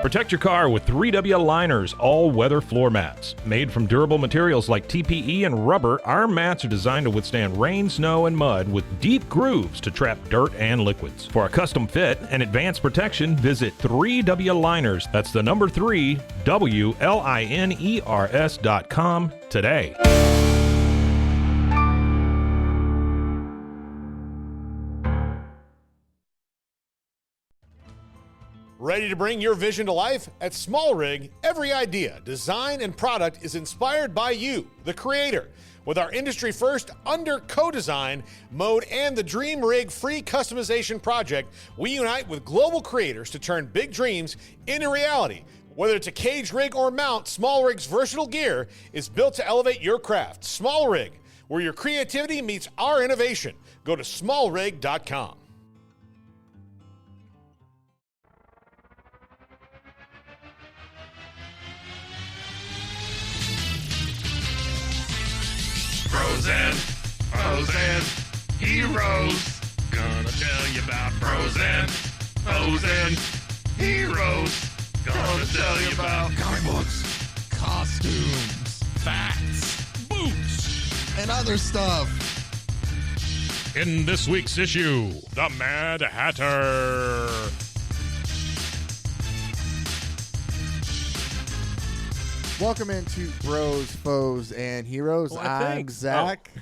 Protect your car with 3W Liners all-weather floor mats. Made from durable materials like TPE and rubber, our mats are designed to withstand rain, snow, and mud with deep grooves to trap dirt and liquids. For a custom fit and advanced protection, visit 3W Liners. That's the number 3, WLINERS.com today. Ready to bring your vision to life? At Small Rig, every idea, design, and product is inspired by you, the creator. With our industry-first under co-design mode and the Dream Rig free customization project, we unite with global creators to turn big dreams into reality. Whether it's a cage rig or mount, Small Rig's versatile gear is built to elevate your craft. Small Rig, where your creativity meets our innovation. Go to smallrig.com. Pros and heroes. Gonna tell you about pros and heroes. Gonna tell you about comic books, costumes, facts, boots, and other stuff. In this week's issue, the Mad Hatter. Welcome into Bros, Foes, and Heroes. Well, I'm Zach.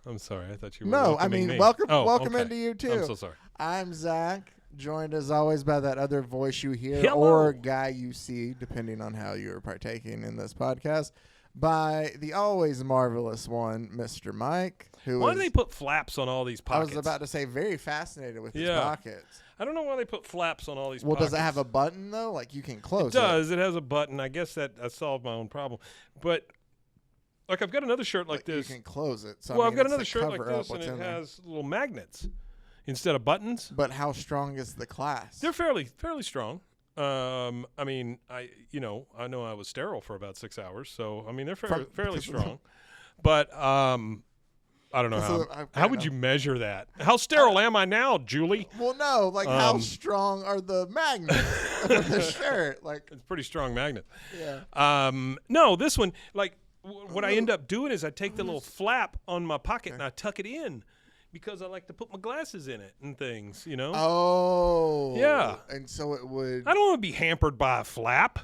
Oh, I'm sorry. I thought you were welcoming me. welcome okay. into you too. I'm so sorry. I'm Zach, joined as always by that other voice you hear Hello. or guy you see, depending on how you're partaking in this podcast, by the always marvelous one, Mr. Mike. Why do they put flaps on all these pockets? I was about to say, very fascinated with his Yeah. pockets. I don't know why they put flaps on all these Well, pockets. does it have a button, though? Like, you can close it. It does. It has a button. I guess that I solved my own problem. But, like, I've got another shirt like this. You can close it. So, Well, I I've mean, got it's another to shirt like cover up this, and what's it in there. has little magnets instead of buttons. But how strong is the class? They're fairly strong. I mean, I know I was sterile for about 6 hours, so I mean they're fairly strong. But I don't know how would you measure that? How sterile am I now, Julie? Well, no, like how strong are the magnets of the shirt? Like, it's a pretty strong magnet. yeah. No, this one, like what I end up doing is I take the little flap on my pocket and I tuck it in because I like to put my glasses in it and things, you know. Oh. Yeah. And so it would. I don't want to be hampered by a flap.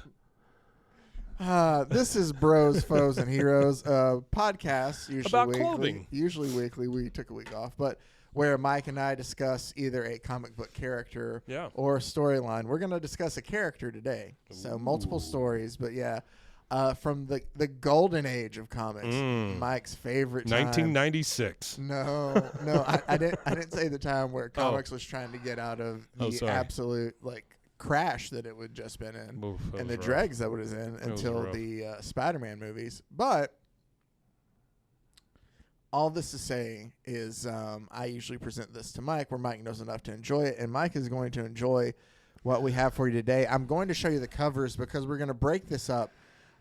This is Bros, Foes, and Heroes, podcast usually About weekly. clothing. Usually weekly. We took a week off, but where Mike and I discuss either a comic book character or a storyline. We're going to discuss a character today, so multiple stories, but yeah. From the golden age of comics, Mike's favorite time. 1996. No, I didn't say the time where comics was trying to get out of the absolute crash that it would just been in, and the dregs that it was in until the Spider-Man movies. But all this to say is, I usually present this to Mike, where Mike knows enough to enjoy it, and Mike is going to enjoy what we have for you today. I'm going to show you the covers because we're going to break this up.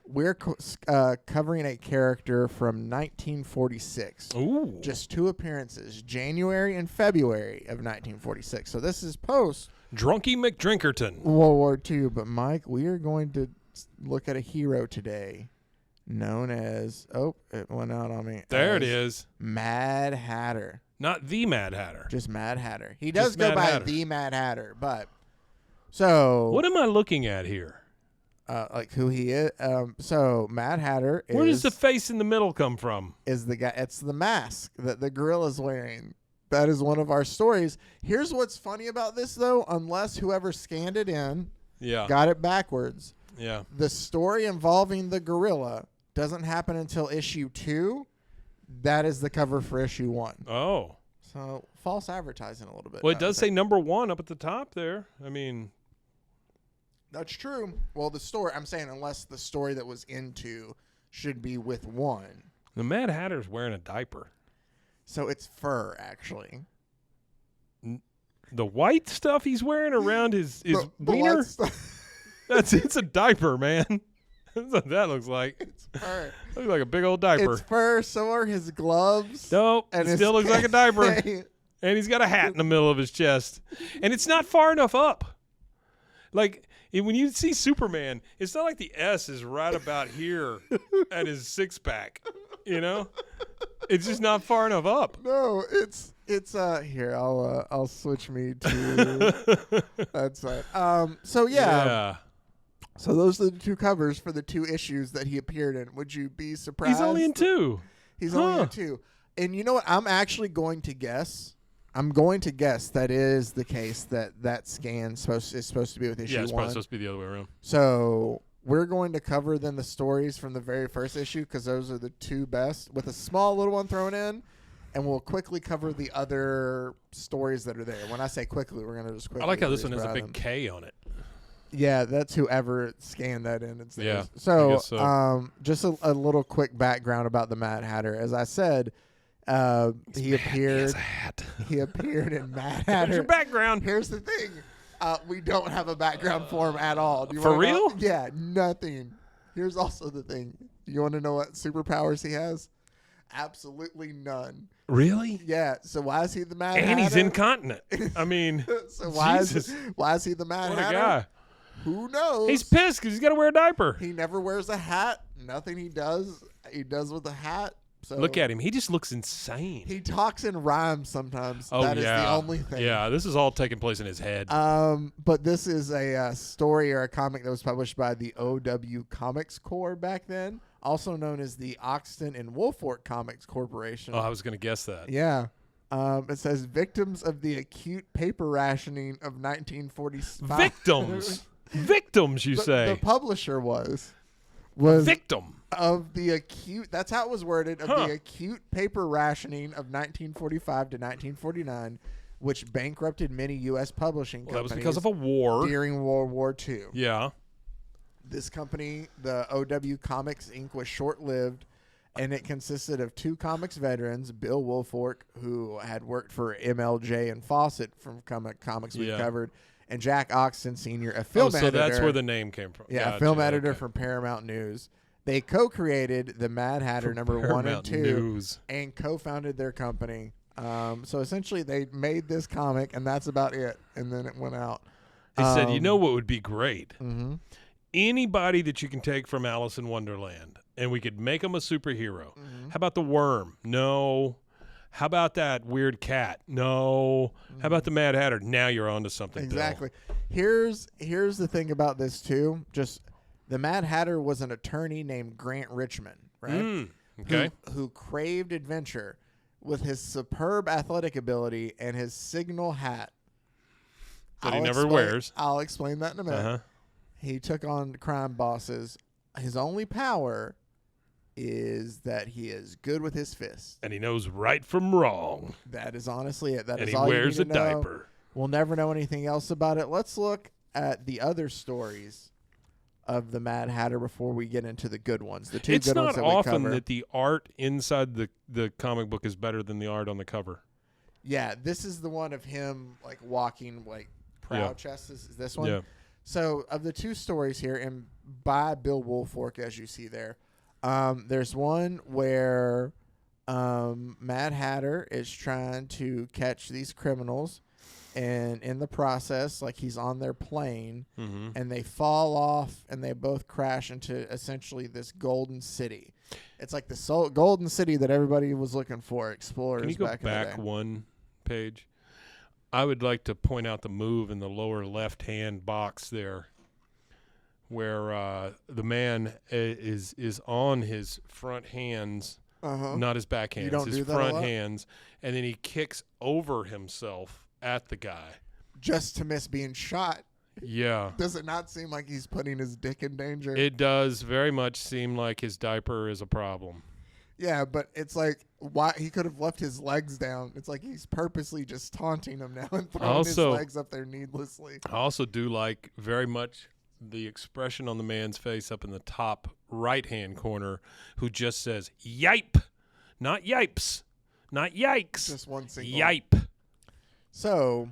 We're covering a character from 1946. Ooh. Just 2 appearances, January and February of 1946. So this is post Drunky McDrinkerton. World War II. But, Mike, we are going to look at a hero today known as, it went out on me. There it is. Mad Hatter. Not the Mad Hatter. Just Mad Hatter. He does Just go Mad by Hatter. the Mad Hatter, but so. What am I looking at here? Like who he is. So Mad Hatter is. Where does the face in the middle come from? Is the guy? It's the mask that the gorilla's wearing. That is one of our stories. Here's what's funny about this, though. Unless whoever scanned it in, got it backwards. Yeah. The story involving the gorilla doesn't happen until issue 2. That is the cover for issue 1. Oh. So false advertising a little bit. Well, it does say number 1 up at the top there. I mean. That's true. Well, the story, I'm saying unless the story that was into should be with 1. The Mad Hatter's wearing a diaper. So it's fur, actually. The white stuff he's wearing around his The wiener? white It's a diaper, man. That's what that looks like. It's fur. Looks like a big old diaper. It's fur, so are his gloves. Nope, And it his still looks like a diaper. cane. And he's got a hat in the middle of his chest. And it's not far enough up. Like when you see Superman, it's not like the S is right about here at his six pack. You know, it's just not far enough up. No, it's here. I'll switch me to that's fine. So yeah. So those are the two covers for the two issues that he appeared in. Would you be surprised? He's only in two. He's only in two. And you know what? I'm actually going to guess. That is the case that scan is supposed to be with issue 1. Yeah, it's probably supposed to be the other way around. So we're going to cover then the stories from the very first issue because those are the two best with a small little one thrown in. And we'll quickly cover the other stories that are there. When I say quickly, we're going to just quickly. I like how this one has a them. big K on it. Yeah, that's whoever scanned that in. Yeah. So, so. Just a little quick background about the Mad Hatter. As I said, he appeared in Mad Hatter. Here's your background. Here's the thing. We don't have a background for him at all. Do you For wanna real? know? Yeah, nothing. Here's also the thing. You want to know what superpowers he has? Absolutely none. Really? Yeah. So why is he the Mad Hatter? And he's incontinent. I mean, so why Jesus. is he the Mad What a Hatter? guy. Who knows? He's pissed because he's got to wear a diaper. He never wears a hat. Nothing he does with a hat. So Look at him. He just looks insane. He talks in rhymes sometimes. Oh, That is yeah. the only thing. Yeah, this is all taking place in his head. But this is a story or a comic that was published by the OW Comics Corps back then, also known as the Oxton and Woolfolk Comics Corporation. Oh, I was going to guess that. Yeah. It says victims of the acute paper rationing of 1945. Victims, you say. The publisher was Victim. of the acute. That's how it was worded. Of the acute paper rationing of 1945 to 1949, which bankrupted many U.S. publishing companies. That was because of a war during World War II. Yeah. This company, the OW Comics Inc., was short-lived, and it consisted of two comics veterans, Bill Woolfolk, who had worked for MLJ and Fawcett from comics we've covered, and Jack Oxton Sr., a film editor. So that's where the name came from. Yeah, Gotcha. a film editor from Paramount News. They co-created the Mad Hatter number 1 and 2 News. and co-founded their company. So essentially, they made this comic, and that's about it. And then it went out. He said, you know what would be great? Mm-hmm. Anybody that you can take from Alice in Wonderland, and we could make them a superhero. Mm-hmm. How about the worm? No. How about that weird cat? No. How about the Mad Hatter? Now you're onto something. Exactly. Bill. Here's the thing about this too. Just the Mad Hatter was an attorney named Grant Richmond, right? Okay. Who craved adventure with his superb athletic ability and his signal hat That he never wears. I'll explain that in a minute. Uh-huh. He took on crime bosses. His only power is that he is good with his fists. And he knows right from wrong. That is honestly it. That and is he all wears you a need to know. diaper. We'll never know anything else about it. Let's look at the other stories of the Mad Hatter before we get into the good ones. The two It's good ones not that we often cover. that the art inside the comic book is better than the art on the cover. Yeah, this is the one of him like walking like proud chest. Is this one? Yeah. So of the two stories here, and by Bill Woolfolk, as you see there, there's one where Mad Hatter is trying to catch these criminals, and in the process, like he's on their plane, and they fall off, and they both crash into essentially this golden city. It's like the golden city that everybody was looking for, explorers. Can you go back in the back day. one page? I would like to point out the move in the lower left-hand box there, where the man is on his front hands, not his back hands, You don't his do that a front lot? hands, and then he kicks over himself at the guy. Just to miss being shot. Yeah. Does it not seem like he's putting his dick in danger? It does very much seem like his diaper is a problem. Yeah, but it's like why he could have left his legs down. It's like he's purposely just taunting him now and throwing his legs up there needlessly. I also do like very much the expression on the man's face up in the top right-hand corner who just says, yipe, not yipes, not yikes. Just one single. Yipe. So,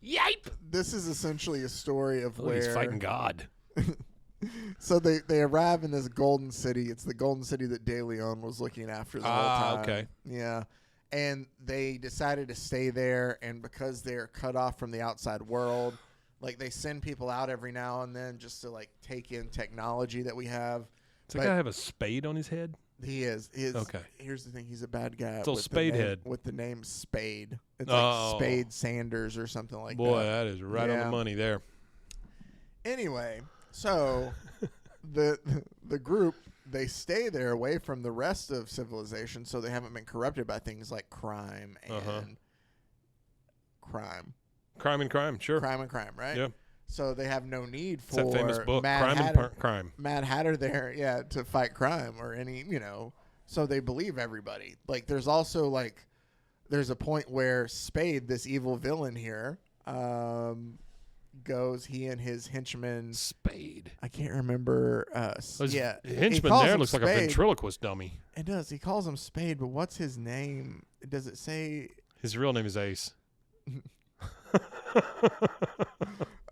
yipe. This is essentially a story of where He's fighting God. So they arrive in this golden city. It's the golden city that De Leon was looking after the whole time. Okay. Yeah. And they decided to stay there, and because they're cut off from the outside world, Like they send people out every now and then just to like take in technology that we have. Does that guy have a spade on his head? He is. Okay. Here's the thing. He's a bad guy. It's old with Spade the name, head. with the name Spade. It's Oh. like Spade Sanders or something like Boy, that. that is right on the money there. Anyway, so the group, they stay there away from the rest of civilization, so they haven't been corrupted by things like crime and crime. Crime and crime, sure. Crime and crime, right? Yeah. So they have no need It's for that famous book, Mad Crime Hatter, and Crime. Mad Hatter there, to fight crime or any, So they believe everybody. Like there's also like there's a point where Spade, this evil villain here, goes. He and his henchman Spade. I can't remember. His he henchman calls there him looks like a Spade. ventriloquist dummy. It does. He calls him Spade, but what's his name? Does it say? His real name is Ace.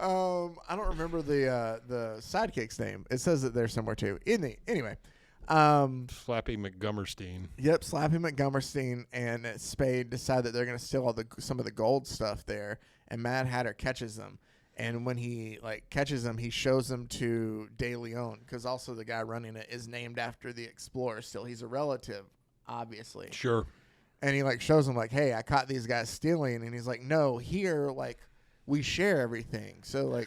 I don't remember the sidekick's name. It says it there somewhere too. Anyway, Flappy McGummerstein. yep, Slappy McGummerstein and Spade decide that they're going to steal some of the gold stuff there, and Mad Hatter catches them. And when he catches them, he shows them to De Leon, because also the guy running it is named after the explorer. Still, he's a relative, obviously. Sure. And he shows them hey, I caught these guys stealing, and he's like, no, here we share everything. So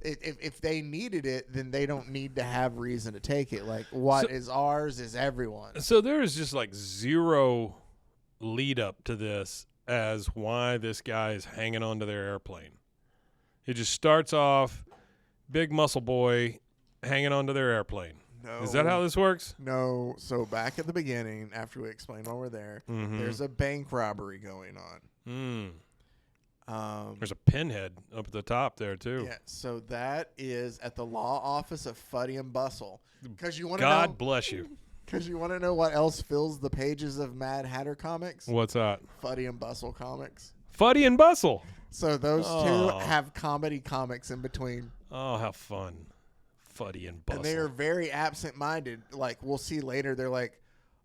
if they needed it, then they don't need to have reason to take it. What is ours is everyone's. So there is just zero lead up to this as why this guy is hanging onto their airplane. It just starts off big muscle boy hanging onto their airplane. No. Is that how this works? No. So back at the beginning, after we explain why we're there, there's a bank robbery going on. There's a pinhead up at the top there too. Yeah. So that is at the law office of Fuddy and Bustle. Because you want to know. God bless you. Because you want to know what else fills the pages of Mad Hatter comics? What's that? Fuddy and Bustle comics. Fuddy and Bustle. So those two have comedy comics in between. Oh, how fun. Fuddy and Bustle. And they are very absent-minded. We'll see later, they're like,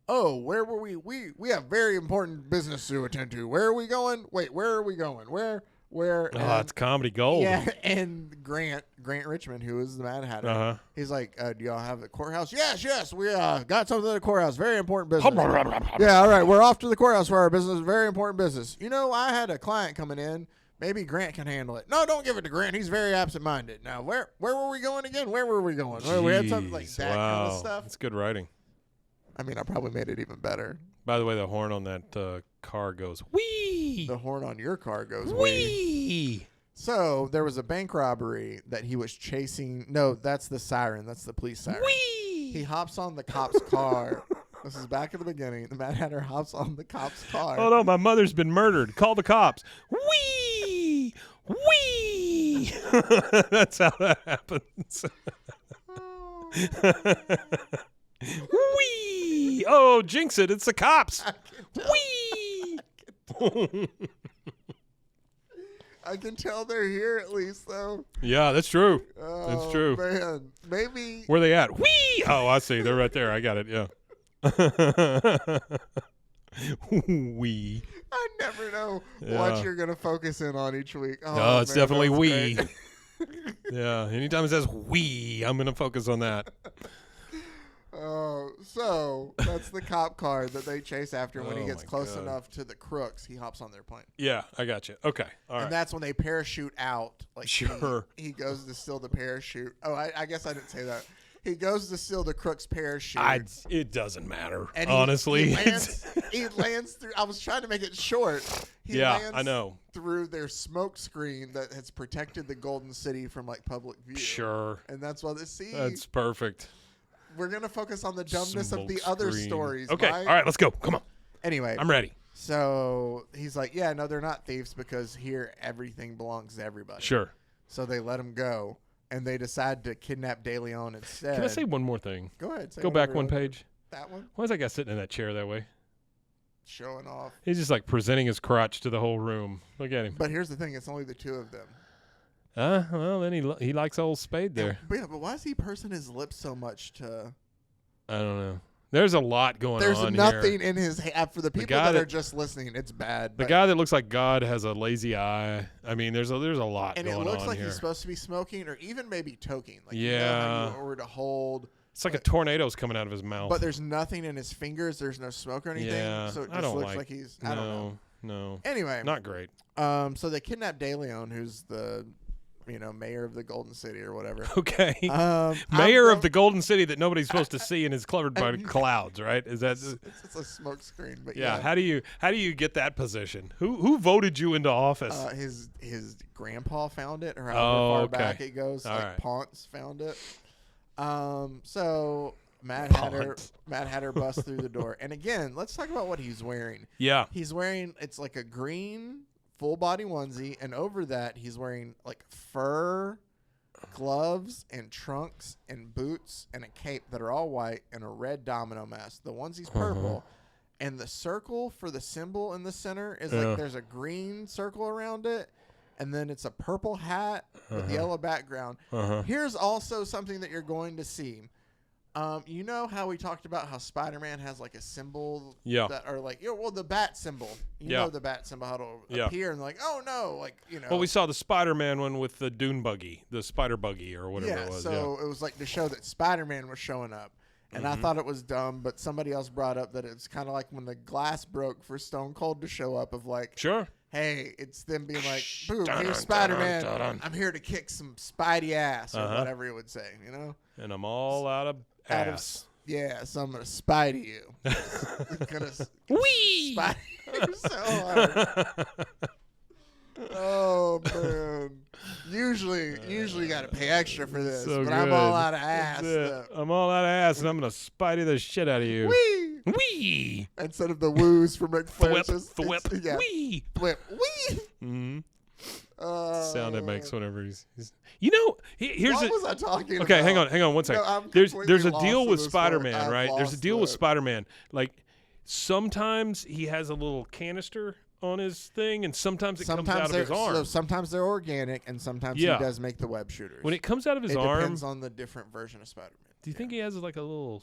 oh, where were we? We have very important business to attend to. Where are we going? Wait, where are we going? Where? Oh, it's comedy gold. Yeah, and Grant Richmond, who is the Mad Hatter, he's like, do y'all have the courthouse? Yes, we got something at the courthouse. Very important business. Yeah, all right, we're off to the courthouse for our business. Very important business. I had a client coming in. Maybe Grant can handle it. No, don't give it to Grant. He's very absent-minded. Now, where were we going again? Where were we going? We had something like that kind of stuff. That's good writing. I mean, I probably made it even better. By the way, the horn on that car goes wee. The horn on your car goes Wee. wee. So there was a bank robbery that he was chasing. No, that's the siren. That's the police siren. Wee. He hops on the cop's car. This is back at the beginning. The Mad Hatter hops on the cop's car. Oh no, my mother's been murdered. Call the cops. Wee. Wee. That's how that happens. Wee. Oh, jinx it. It's the cops. Wee. I can tell they're here at least, though. Yeah, that's true. Oh, that's true. Man, maybe. Where they at? Wee. Oh, I see. They're right there. I got it. Yeah. Wee. I never know what you're going to focus in on each week. Oh, it's definitely wee. great. Yeah. Anytime it says wee, I'm going to focus on that. So that's the cop car that they chase after. When he Oh gets my close God. enough to the crooks, he hops on their plane. Yeah, I got you. Okay. All And right. that's when they parachute out. Sure. He goes to steal the parachute. Oh, I guess I didn't say that. He goes to steal the crook's parachute. It doesn't matter. And honestly. he lands through. I was trying to make it short. He Yeah, lands I know. through their smoke screen that has protected the Golden City from public view. Sure. And that's why they see. That's perfect. We're gonna focus on the dumbness of the Smoke other screen. stories. Okay. Mike. All right. Let's go. Come on. Anyway, I'm ready. So he's like, yeah, no, they're not thieves because here everything belongs to everybody. Sure. So they let him go, and they decide to kidnap De Leon instead. Can I say one more thing? Go ahead. Say Go back whatever one you want. page. That one? Why is that guy sitting in that chair that way? Showing off. He's just presenting his crotch to the whole room. Look at him. But here's the thing: it's only the two of them. Well, then he likes old Spade there. But why is he pursing his lips so much to? I don't know. There's a lot going There's on nothing here. in his hand. For the people guy that are that- just listening, it's bad. The but- guy that looks like God has a lazy eye. I mean, there's a lot and going it looks on like here. he's supposed to be smoking or even maybe toking. Like, Yeah. you know how you were to hold. It's like a tornado's coming out of his mouth. But there's nothing in his fingers. There's no smoke or anything. Yeah, So it I just don't looks like he's. I no, don't know. no, Anyway, not great. so they kidnapped De Leon, who's the, mayor of the Golden City or whatever. Okay. I'm Mayor of go- the Golden City that nobody's supposed to see and is covered by clouds, right? Is that? It's a smoke screen, but Yeah. yeah. How do you get that position? Who voted you into office? His grandpa found it, or however Oh, far okay. back it goes. All like right. Ponce found it. So Mad Hatter busts through the door, and again, let's talk about what he's wearing. Yeah. He's wearing, it's like a green full body onesie, and over that he's wearing like fur gloves and trunks and boots and a cape that are all white and a red domino mask. The onesie's purple. And the circle for the symbol in the center is like there's a green circle around it, and then it's a purple hat with yellow background. Here's also something that you're going to see. You know how we talked about how Spider-Man has like a symbol that are like, the bat symbol. You know the bat symbol, how to appear, and like, oh no, like, Well, we saw the Spider-Man one with the dune buggy, the spider buggy or whatever it was. So it was like to show that Spider-Man was showing up. And I thought it was dumb, but somebody else brought up that it's kind of like when the glass broke for Stone Cold to show up of like, Sure. hey, it's them being like, boom, here's Spider-Man. I'm here to kick some Spidey ass or whatever he would say, you know? And I'm all out of ass. So I'm going to Spidey you. Gonna Wee! Spidey you so hard. Oh, man. Usually you got to pay extra for this, So but I'm good. all out of ass. That's it. I'm all out of ass, and I'm going to Spidey the shit out of you. Wee! Wee! Instead of the woos from Ric Flair. Thwip, it's just- thwip, it's- yeah. wee! Thwip. Wee! Mm-hmm. Uh, Sound it makes whenever he's you know, here's what a, was I talking okay, about? hang on one second. No, I'm there's completely a deal lost with in this Spider-Man, part. I've right? There's a lost deal with it. Spider-Man. Like sometimes he has a little canister on his thing, and sometimes it comes out of his arm. So sometimes they're organic, and sometimes Yeah. he does make the web shooters. When it comes out of his it arm, depends on the different version of Spider-Man. do you think he has like a little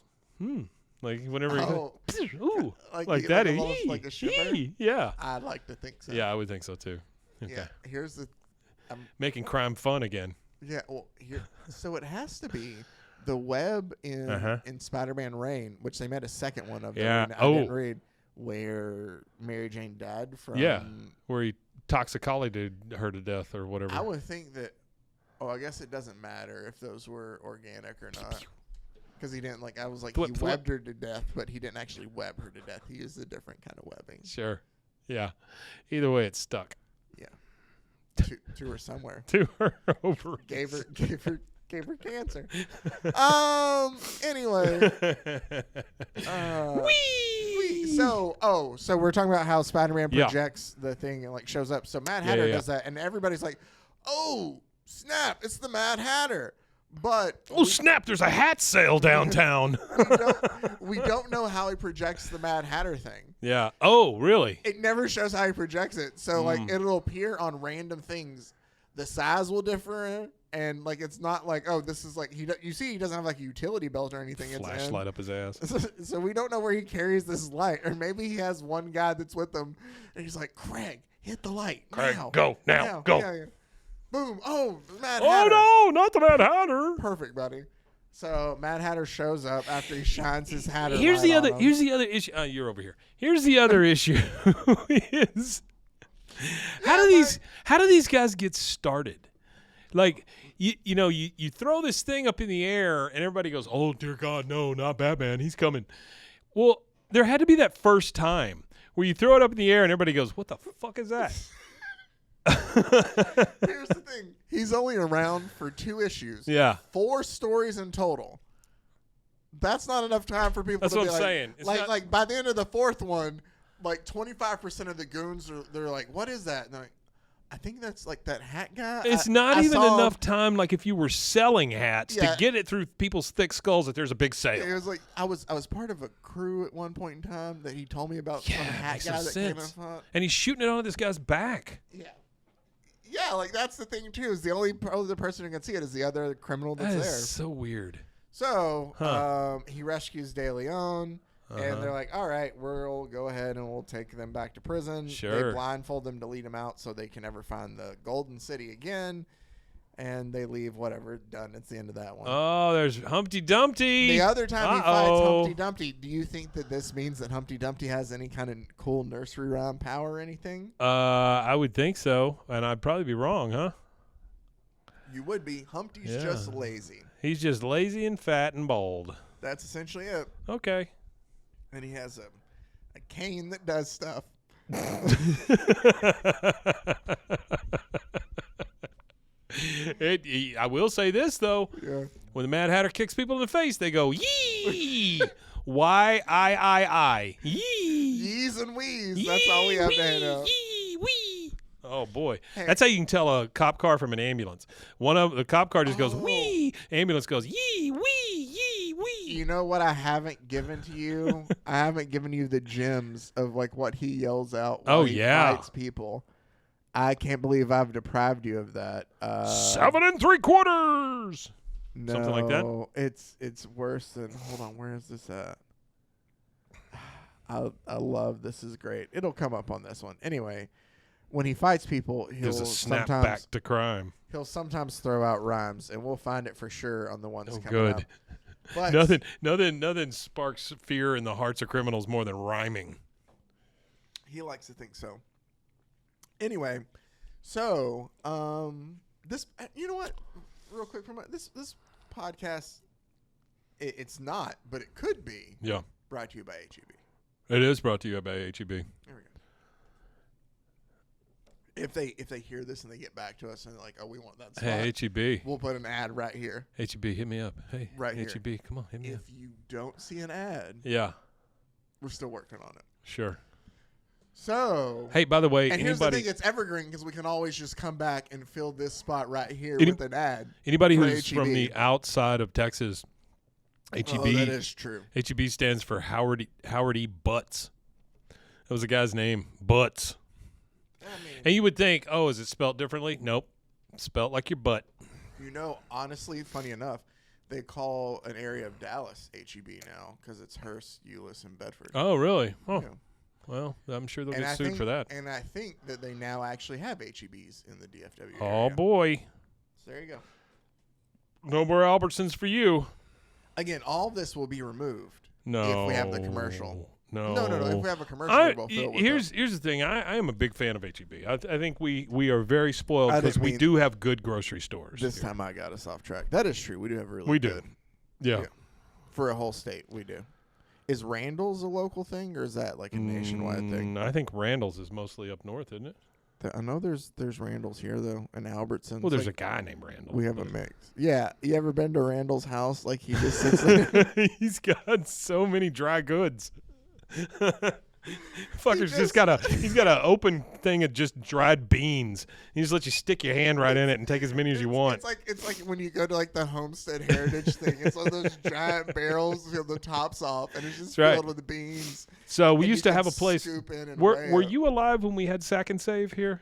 like whenever Oh. he ooh Like that? almost like a shimmer? Yeah. I'd like to think so. Yeah, I would think so too. Okay. Yeah. Here's the. Making crime fun again. Yeah. Well, here. So it has to be the web in Spider-Man Reign, which they made a second one of. Yeah. I didn't read, where Mary Jane died from. Yeah. Where he toxicologied her to death or whatever. I would think that. Oh, I guess it doesn't matter if those were organic or not. Because he didn't I was like, he webbed her to death, but he didn't actually web her to death. He used a different kind of webbing. Sure. Yeah. Either way, it's stuck Yeah. to her somewhere. to her over. Gave her cancer. Anyway. Whee! So we're talking about how Spider-Man Yeah. projects the thing and shows up. So Mad Yeah, Hatter yeah. does that, and everybody's like, "Oh, snap! It's the Mad Hatter." But Oh snap! There's a hat sale downtown. we don't know how he projects the Mad Hatter thing. Yeah. Oh, really? It never shows how he projects it. So it'll appear on random things. The size will differ, and it's not like, oh, this is you see he doesn't have a utility belt or anything. Flashlight up his ass. So we don't know where he carries this light, or maybe he has one guy that's with him, and he's like, Craig, hit the light. Craig, now. go, now, go. Yeah. Boom. Oh, Mad Oh Hatter. no, not the Mad Hatter. Perfect, buddy. So Mad Hatter shows up after he shines his Hatter. Here's light the on other. him. Here's the other issue. You're over here. Here's the other issue. Is how do these guys get started? Like you throw this thing up in the air and everybody goes, "Oh dear God, no, not Batman. He's coming." Well, there had to be that first time where you throw it up in the air and everybody goes, "What the fuck is that?" Here's the thing. He's only around for 2 issues. Yeah. 4 stories in total. That's not enough time for people That's to what be I'm like, saying. It's not- by the end of the 4th one, 25% of the goons they're like, "What is that?" And they're like, "I think that's that hat guy." It's I not even saw enough him. time, like if you were selling hats, Yeah. to get it through people's thick skulls that there's a big It sale. was like I was part of a crew at one point in time that he told me about some Yeah, hat makes guy no that came in sense. front. And he's shooting it onto this guy's back. Yeah, that's the thing too. Is the only other person who can see it is the other criminal that's That there. is so weird. So he rescues De Leon. And they're like, all right, we'll go ahead and we'll take them back to prison. Sure. They blindfold them to lead them out so they can never find the Golden City again. And they leave, whatever, done. It's the end of that one. Oh, there's Humpty Dumpty. The other time he fights Humpty Dumpty, do you think that this means that Humpty Dumpty has any kind of cool nursery rhyme power or anything? I would think so, and I'd probably be wrong, huh? You would be. Humpty's just lazy. He's just lazy and fat and bald. That's essentially it. Okay. And he has a cane that does stuff. I will say this, though. Yeah. When the Mad Hatter kicks people in the face, they go, yee! Y-I-I-I. Yee! Yees and wees. That's all we have to hand out. Yee! Wee! Oh, boy. Hey. That's how you can tell a cop car from an ambulance. The cop car just goes, wee! Ambulance goes, yee! Wee! Yee! Wee! You know what I haven't given to you? I haven't given you the gems of like what he yells out while he fights people. I can't believe I've deprived you of that. 7 3/4. No, Something like that? It's worse than. Hold on, where is this at? I love this. Is great. It'll come up on this one anyway. When he fights people, he'll There's a snap sometimes back to crime. he'll sometimes throw out rhymes, and we'll find it for sure on the ones Oh, coming good. up. But Nothing sparks fear in the hearts of criminals more than rhyming. he likes to think so. Anyway, so this you know what? Real quick, this podcast, it's not, but it could be. Yeah, Brought to you by HEB. it is brought to you by HEB. There we go. If they hear this and they get back to us and they're like, oh, we want that spot. Hey, HEB. We'll put an ad right here. HEB, hit me up. Hey, Right here. HEB, come on, hit me If up. you don't see an ad, Yeah, we're still working on it. sure. So, Hey, by the way, and here's the anybody thing, it's evergreen because we can always just come back and fill this spot right here Any- with an ad. anybody for who's from HEB. the outside of Texas, HEB Oh, that is true. HEB stands for Howard E. Butts. That was the guy's name, Butts. I mean, And you would think, oh, is it spelled differently? Nope, spelled like your butt. you know, honestly, funny enough, they call an area of Dallas HEB now because it's Hearst, Euless, and Bedford. Oh, really? Oh, Yeah. well, I'm sure they'll And get I sued think, for that. And I think that they now actually have HEBs in the DFW Oh, area. boy. So there you go. No more Albertsons for you. Again, all this will be removed No. if we have the commercial. No. No. If we have a commercial, we'll fill it with here's the thing. I am a big fan of HEB. I think we are very spoiled I because didn't we mean- do have good grocery stores. This here. time I got us off track. That is true. We do have really We good. do. Yeah. Yeah. For a whole state, we do. Is Randall's a local thing, or is that like a nationwide thing? I think Randall's is mostly up north, isn't it? I know there's Randall's here though, and Albertsons. Well, there's like, a guy named Randall. we have a mix. Yeah, you ever been to Randall's house? Like he just sits there. He's got so many dry goods. Fucker's just- he's got an open thing of just dried beans. He just lets you stick your hand right in it and take as many as you want. It's like when you go to like the Homestead Heritage thing. It's one of those giant barrels with the tops off, and it's just That's right. filled with beans. So we and used you to have can a place. scoop in and Were weigh up. you alive when we had Sack and Save here?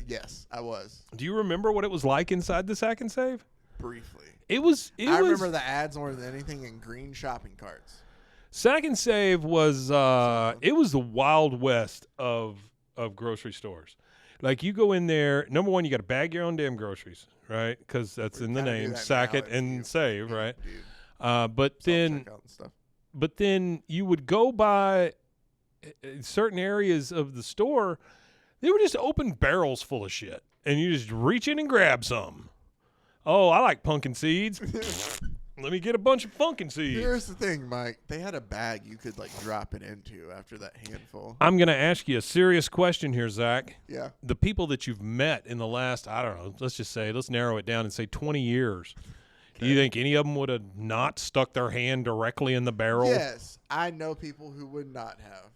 Yes, I was Do you remember what it was like inside the Sack and Save? briefly. It was. I remember the ads more than anything in green shopping carts. Sack and Save was it was the Wild West of grocery stores. Like you go in there, number one, you got to bag your own damn groceries, right? Because that's in the kinda do name, that sack now it if and you- save, right? Dude, But then, self-checkout and stuff. but then you would go by certain areas of the store. They were just open barrels full of shit, and you just reach in and grab some. Oh, I like pumpkin seeds. Let me get a bunch of pumpkin seeds. Here's the thing, Mike. They had a bag you could like drop it into after that handful. I'm going to ask you a serious question here, Zach. Yeah. The people that you've met in the last, I don't know, let's narrow it down and say 20 years. Do you think any of them would have not stuck their hand directly in the barrel? Yes, I know people who would not have.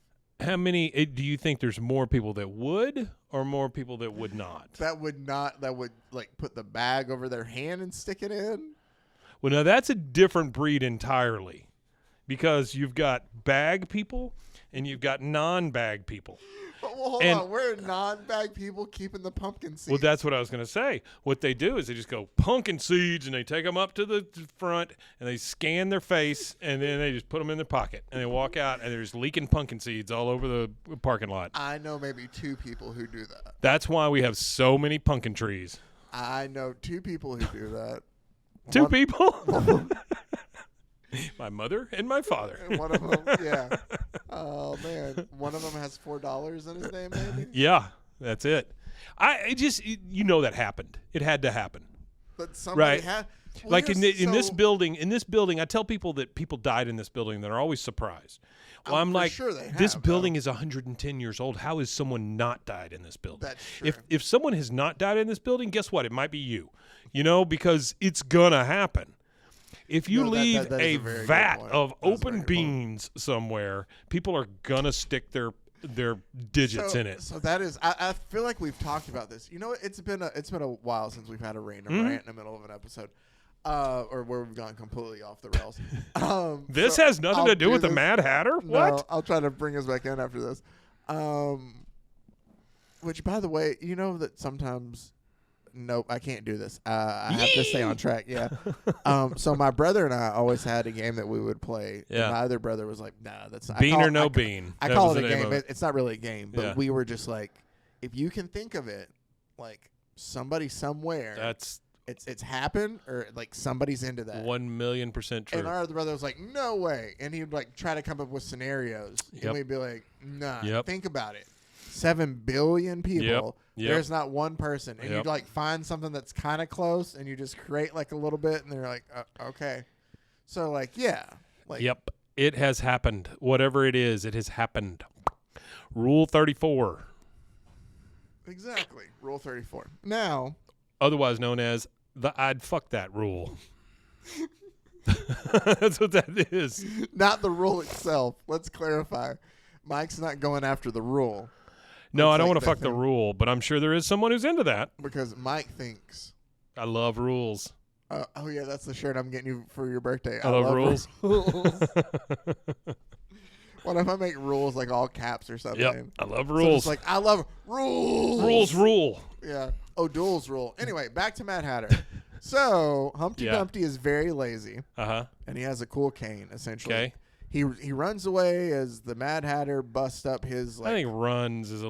How many, do you think there's more people that would or more people that would not? That would like put the bag over their hand and stick it in. Well, now that's a different breed entirely because you've got bag people and you've got non-bag people. Well, hold And- on. We're non-bag people keeping the pumpkin seeds. Well, that's what I was going to say. What they do is they just go pumpkin seeds, and they take them up to the front, and they scan their face, and then they just put them in their pocket, and they walk out, and there's leaking pumpkin seeds all over the parking lot. I know maybe 2 people who do that. That's why we have so many pumpkin trees. I know 2 people who do that. 2 people? My mother and my father. One of them, yeah. Oh man, one of them has $4 in his name, maybe. Yeah, that's it. You know that happened. It had to happen. But somebody Right. had. Well, Like in this so- building, I tell people that people died in this building, and they're always surprised. Well, I'm for like, sure they this have, building is 110 years old. How has someone not died in this building? That's true. If someone has not died in this building, guess what? It might be you. You know, because it's gonna happen. If you No, that- leave that is a a very good vat point. of That's a very open good point. beans somewhere, people are gonna stick their digits in it. So that is. I feel like we've talked about this. You know, it's been a while since we've had a random Mm-hmm. rant in the middle of an episode, or where we've gone completely off the rails. This so has nothing I'll to do with the this- Mad Hatter. No, What? I'll try to bring us back in after this. Which, by the way, you know that sometimes. Nope, I can't do this. I have to stay on track. Yeah. So my brother and I always had a game that we would play. Yeah. And my other brother was like, "Nah, that's not." Bean or no bean. I That call was it the a name game. of it. It's not really a game, but Yeah. we were just like, if you can think of it, like somebody somewhere, That's it's happened, or like somebody's into that. 1,000,000% true. And our other brother was like, "No way!" And he'd like try to come up with scenarios, Yep. and we'd be like, "Nah, Yep. think about it. 7 billion people. Yep. There's not one person, and Yep. you'd like find something that's kind of close, and you just create like a little bit, and they're like, okay." So like, yeah, like Yep. It has happened. Whatever it is, it has happened. Rule 34, exactly. Rule 34. Now, otherwise known as the I'd fuck that rule. That's what that is. not the rule itself. Let's clarify. Mike's not going after the rule No, It's I don't like want to that fuck the thing. rule, but I'm sure there is someone who's into that. because Mike thinks. I love rules. Oh yeah, that's the shirt I'm getting you for your birthday. I love rules. rules. What if I make rules like all caps or something? Yep. I love So rules. it's like I love rules. Rules rule. Yeah. Oh, duels rule. Anyway, back to Mad Hatter. So Humpty Yeah. Dumpty is very lazy, Uh-huh. and he has a cool cane. Essentially, Okay. he runs away as the Mad Hatter busts up his like. I think runs is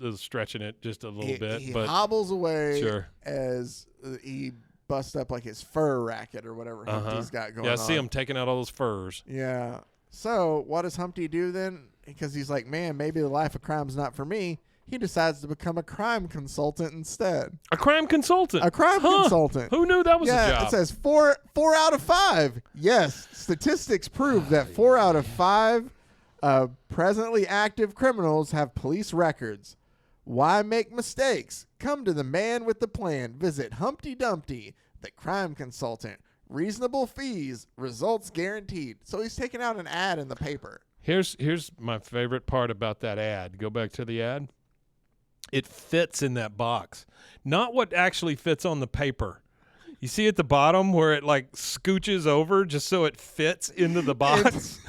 is stretching it just a little bit, he but hobbles away Sure. as he busts up like his fur racket or whatever Humpty's got going yeah, I on. see him taking out all those furs. Yeah. So what does Humpty do then? Because he's like, man, maybe the life of crime's not for me. He decides to become a crime consultant instead. A crime consultant. A crime consultant. Who knew that was a Yeah, job? it says four out of 5. Yes, statistics prove that 4 out of 5 presently active criminals have police records. Why make mistakes? Come to the man with the plan. Visit Humpty Dumpty, the crime consultant. Reasonable fees, results guaranteed. So he's taking out an ad in the paper. Here's my favorite part about that ad. Go back to the ad. It fits in that box. Not what actually fits on the paper. You see at the bottom where it like scooches over just so it fits into the box?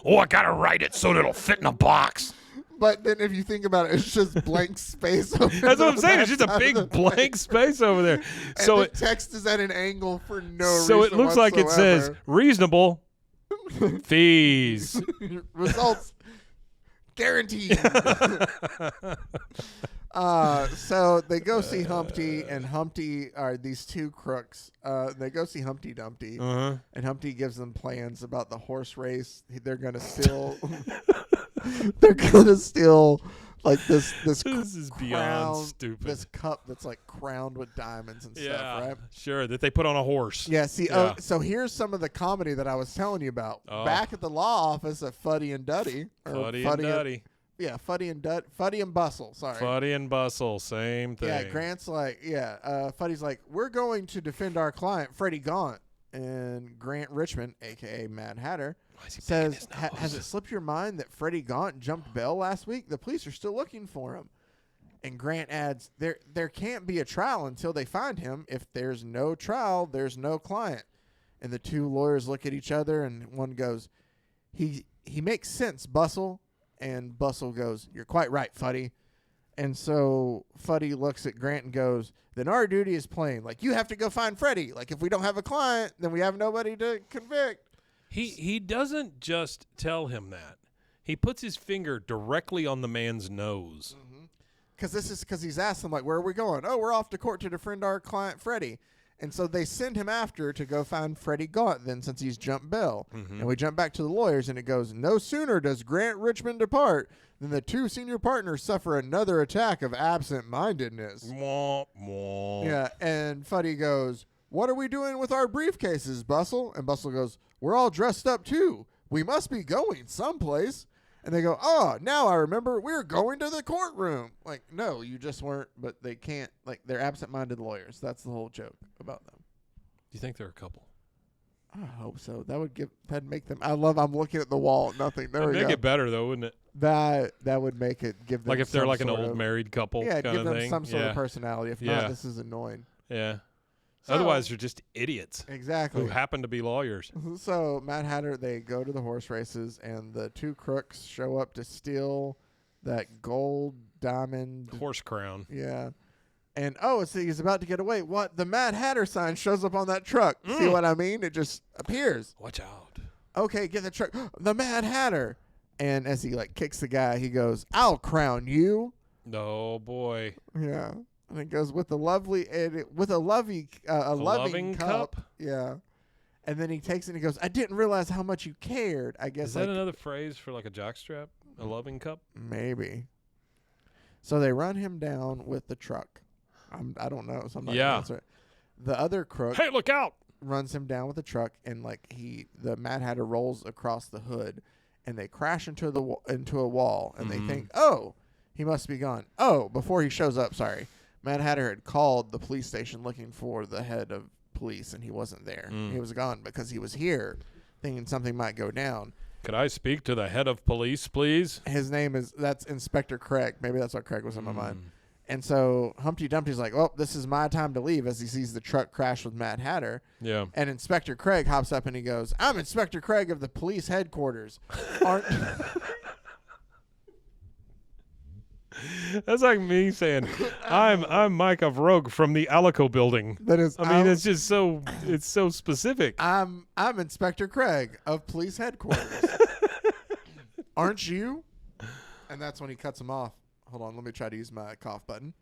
Oh, I gotta write it so it'll fit in a box. But then if you think about it, it's just blank space. Over That's what I'm saying. It's that just a side of the big blank space over there. And So the it text is at an angle for no reason so it looks like it says whatsoever. reasonable fees. Results guaranteed. So they go see Humpty, and Humpty are these 2 crooks. They go see Humpty Dumpty, Uh-huh. and Humpty gives them plans about the horse race. They're gonna steal. They're gonna steal like this This is beyond crown- stupid. This cup that's like crowned with diamonds and Yeah, stuff, right? sure. That they put on a horse. Yeah, see, Yeah. so here's some of the comedy that I was telling you about. Oh. Back at the law office of Fuddy and Duddy. or Fuddy and Duddy. Yeah, Fuddy and Bustle, sorry. Fuddy and Bustle, same thing. Yeah, Grant's like, Fuddy's like, we're going to defend our client, Freddie Gaunt. And Grant Richmond, a.k.a. Mad Hatter, Why is he picking says, his nose? has it slipped your mind that Freddie Gaunt jumped bail last week? The police are still looking for him. And Grant adds, there can't be a trial until they find him. If there's no trial, there's no client. And the 2 lawyers look at each other, and one goes, he makes sense, Bustle. And Bustle goes, "You're quite right, Fuddy." And so Fuddy looks at Grant and goes, "Then our duty is plain. Like, you have to go find Freddy. Like, if we don't have a client, then we have nobody to convict." He doesn't just tell him that. He puts his finger directly on the man's nose. Because he's asking, like, where are we going? Oh, we're off to court to defend our client, Freddy. And so they send him after to go find Freddie Gaunt then, since he's jumped bail. And we jump back to the lawyers, and it goes, "No sooner does Grant Richmond depart than the two senior partners suffer another attack of absent-mindedness." Mwah, mwah. Yeah, and Fuddy goes, "What are we doing with our briefcases, Bustle?" And Bustle goes, "We're all dressed up, too. We must be going someplace." And they go, "Oh, now I remember. We're going to the courtroom." Like, no, you just weren't, but they can't. Like, they're absent-minded lawyers. That's the whole joke about them. Do you think they're a couple? I hope so. That'd make them. I'm looking at the wall. Nothing. There we Make go. it better, though, wouldn't it? That would make it give them Like if they're some like an sort old of- married couple Yeah, kind give of them thing. some sort yeah. of personality. If Yeah. not, this is annoying. Yeah. So- Otherwise, they're just idiots Exactly. who happen to be lawyers. So Mad Hatter, they go to the horse races, and the two crooks show up to steal that gold diamond. Horse crown. Yeah. And, he's about to get away. What? The Mad Hatter sign shows up on that truck. See what I mean? It just appears. Watch out. Okay, get the truck. The Mad Hatter. And as he, like, kicks the guy, he goes, "I'll crown you." Oh, boy. Yeah. And it goes with a lovely, loving cup. Yeah. And then he takes it and he goes, "I didn't realize how much you cared." I guess Is that another phrase for like a jockstrap? A loving cup? maybe. So they run him down with the truck. I don't know. So I'm not Yeah. gonna answer it. The other crook Hey, look out! runs him down with the truck, and the Mad Hatter rolls across the hood, and they crash into a wall, and they think, "Oh, he must be gone." Oh, before he shows up, sorry. Mad Hatter had called the police station looking for the head of police, and he wasn't there. He was gone because he was here thinking something might go down. Could I speak to the head of police, please? His name that's Inspector Craig. Maybe that's what Craig was in my mind. And so Humpty Dumpty's like, "Well, this is my time to leave," as he sees the truck crash with Mad Hatter. Yeah. And Inspector Craig hops up and he goes, "I'm Inspector Craig of the police headquarters. Aren't..." That's like me saying, I'm Mike of Rogue from the Alico building. That is, I mean, it's just it's so specific. I'm Inspector Craig of police headquarters. Aren't you? And that's when he cuts him off. Hold on, let me try to use my cough button.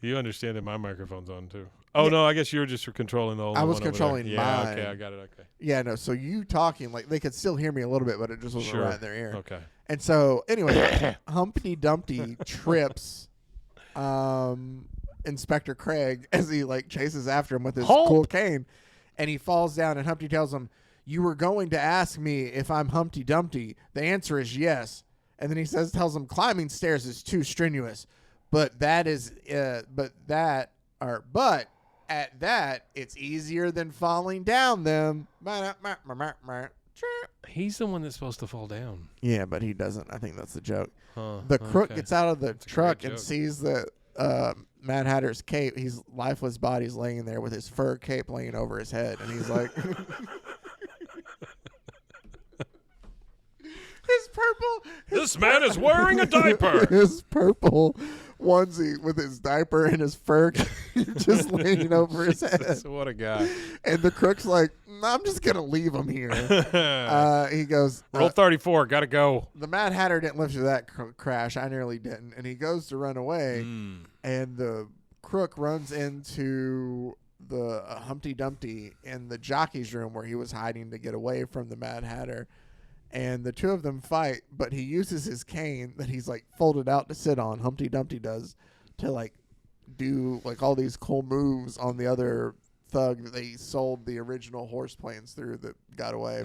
You understand that my microphone's on too. Oh, no, I guess you were just controlling the old I was one over controlling there. Yeah, mine. okay, I got it, okay. Yeah, no, so you talking, like, they could still hear me a little bit, but it just wasn't Sure. right in their ear. Okay. And so, anyway, Humpty Dumpty trips Inspector Craig as he, like, chases after him with his Halt! cool cane. And he falls down, and Humpty tells him, "You were going to ask me if I'm Humpty Dumpty. The answer is yes." And then he tells him, "Climbing stairs is too strenuous. But at that, it's easier than falling down them." He's the one that's supposed to fall down. Yeah, but he doesn't. I think that's the joke. Huh, The crook okay. gets out of the That's a truck great and joke. sees the Mad Hatter's cape. His lifeless body's laying there with his fur cape laying over his head. And he's like... His purple... This man is wearing a diaper. His purple onesie with his diaper and his fur cape just laying over his head. Jesus, what a guy. And the crook's like, "I'm just going to leave him here." He goes... Roll 34, gotta go. The Mad Hatter didn't live through that crash. I nearly didn't. And he goes to run away, and the crook runs into the Humpty Dumpty in the jockey's room where he was hiding to get away from the Mad Hatter. And the two of them fight, but he uses his cane that he's, like, folded out to sit on, Humpty Dumpty does, to, like, do, like, all these cool moves on the other thug that they sold the original horse planes through that got away.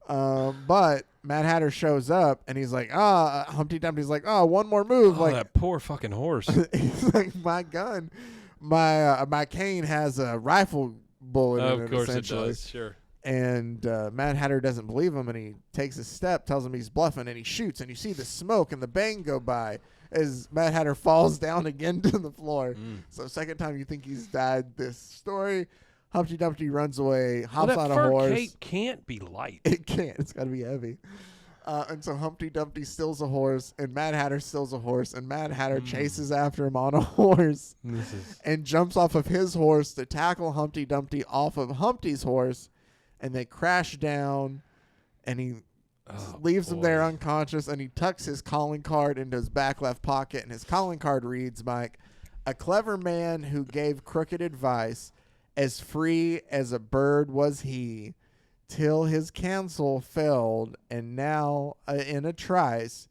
But Mad Hatter shows up, and he's like, Humpty Dumpty's like, one more move. Oh, Like, that poor fucking horse. he's like, my gun, my cane has a rifle bullet in Of it, course it essentially. does, sure. And Mad Hatter doesn't believe him, and he takes a step, tells him he's bluffing, and he shoots, and you see the smoke and the bang go by as Mad Hatter falls down again to the floor. So second time you think he's died this story. Humpty Dumpty runs away, hops Well, on that a fur horse. cape can't be light. It can't. It's got to be heavy. And so Humpty Dumpty steals a horse, and Mad Hatter steals a horse, and Mad Hatter chases after him on a horse and jumps off of his horse to tackle Humpty Dumpty off of Humpty's horse, and they crash down, and he leaves him there unconscious, and he tucks his calling card into his back left pocket, and his calling card reads, Mike, a clever man who gave crooked advice, as free as a bird was he, till his counsel failed, and now in a trice,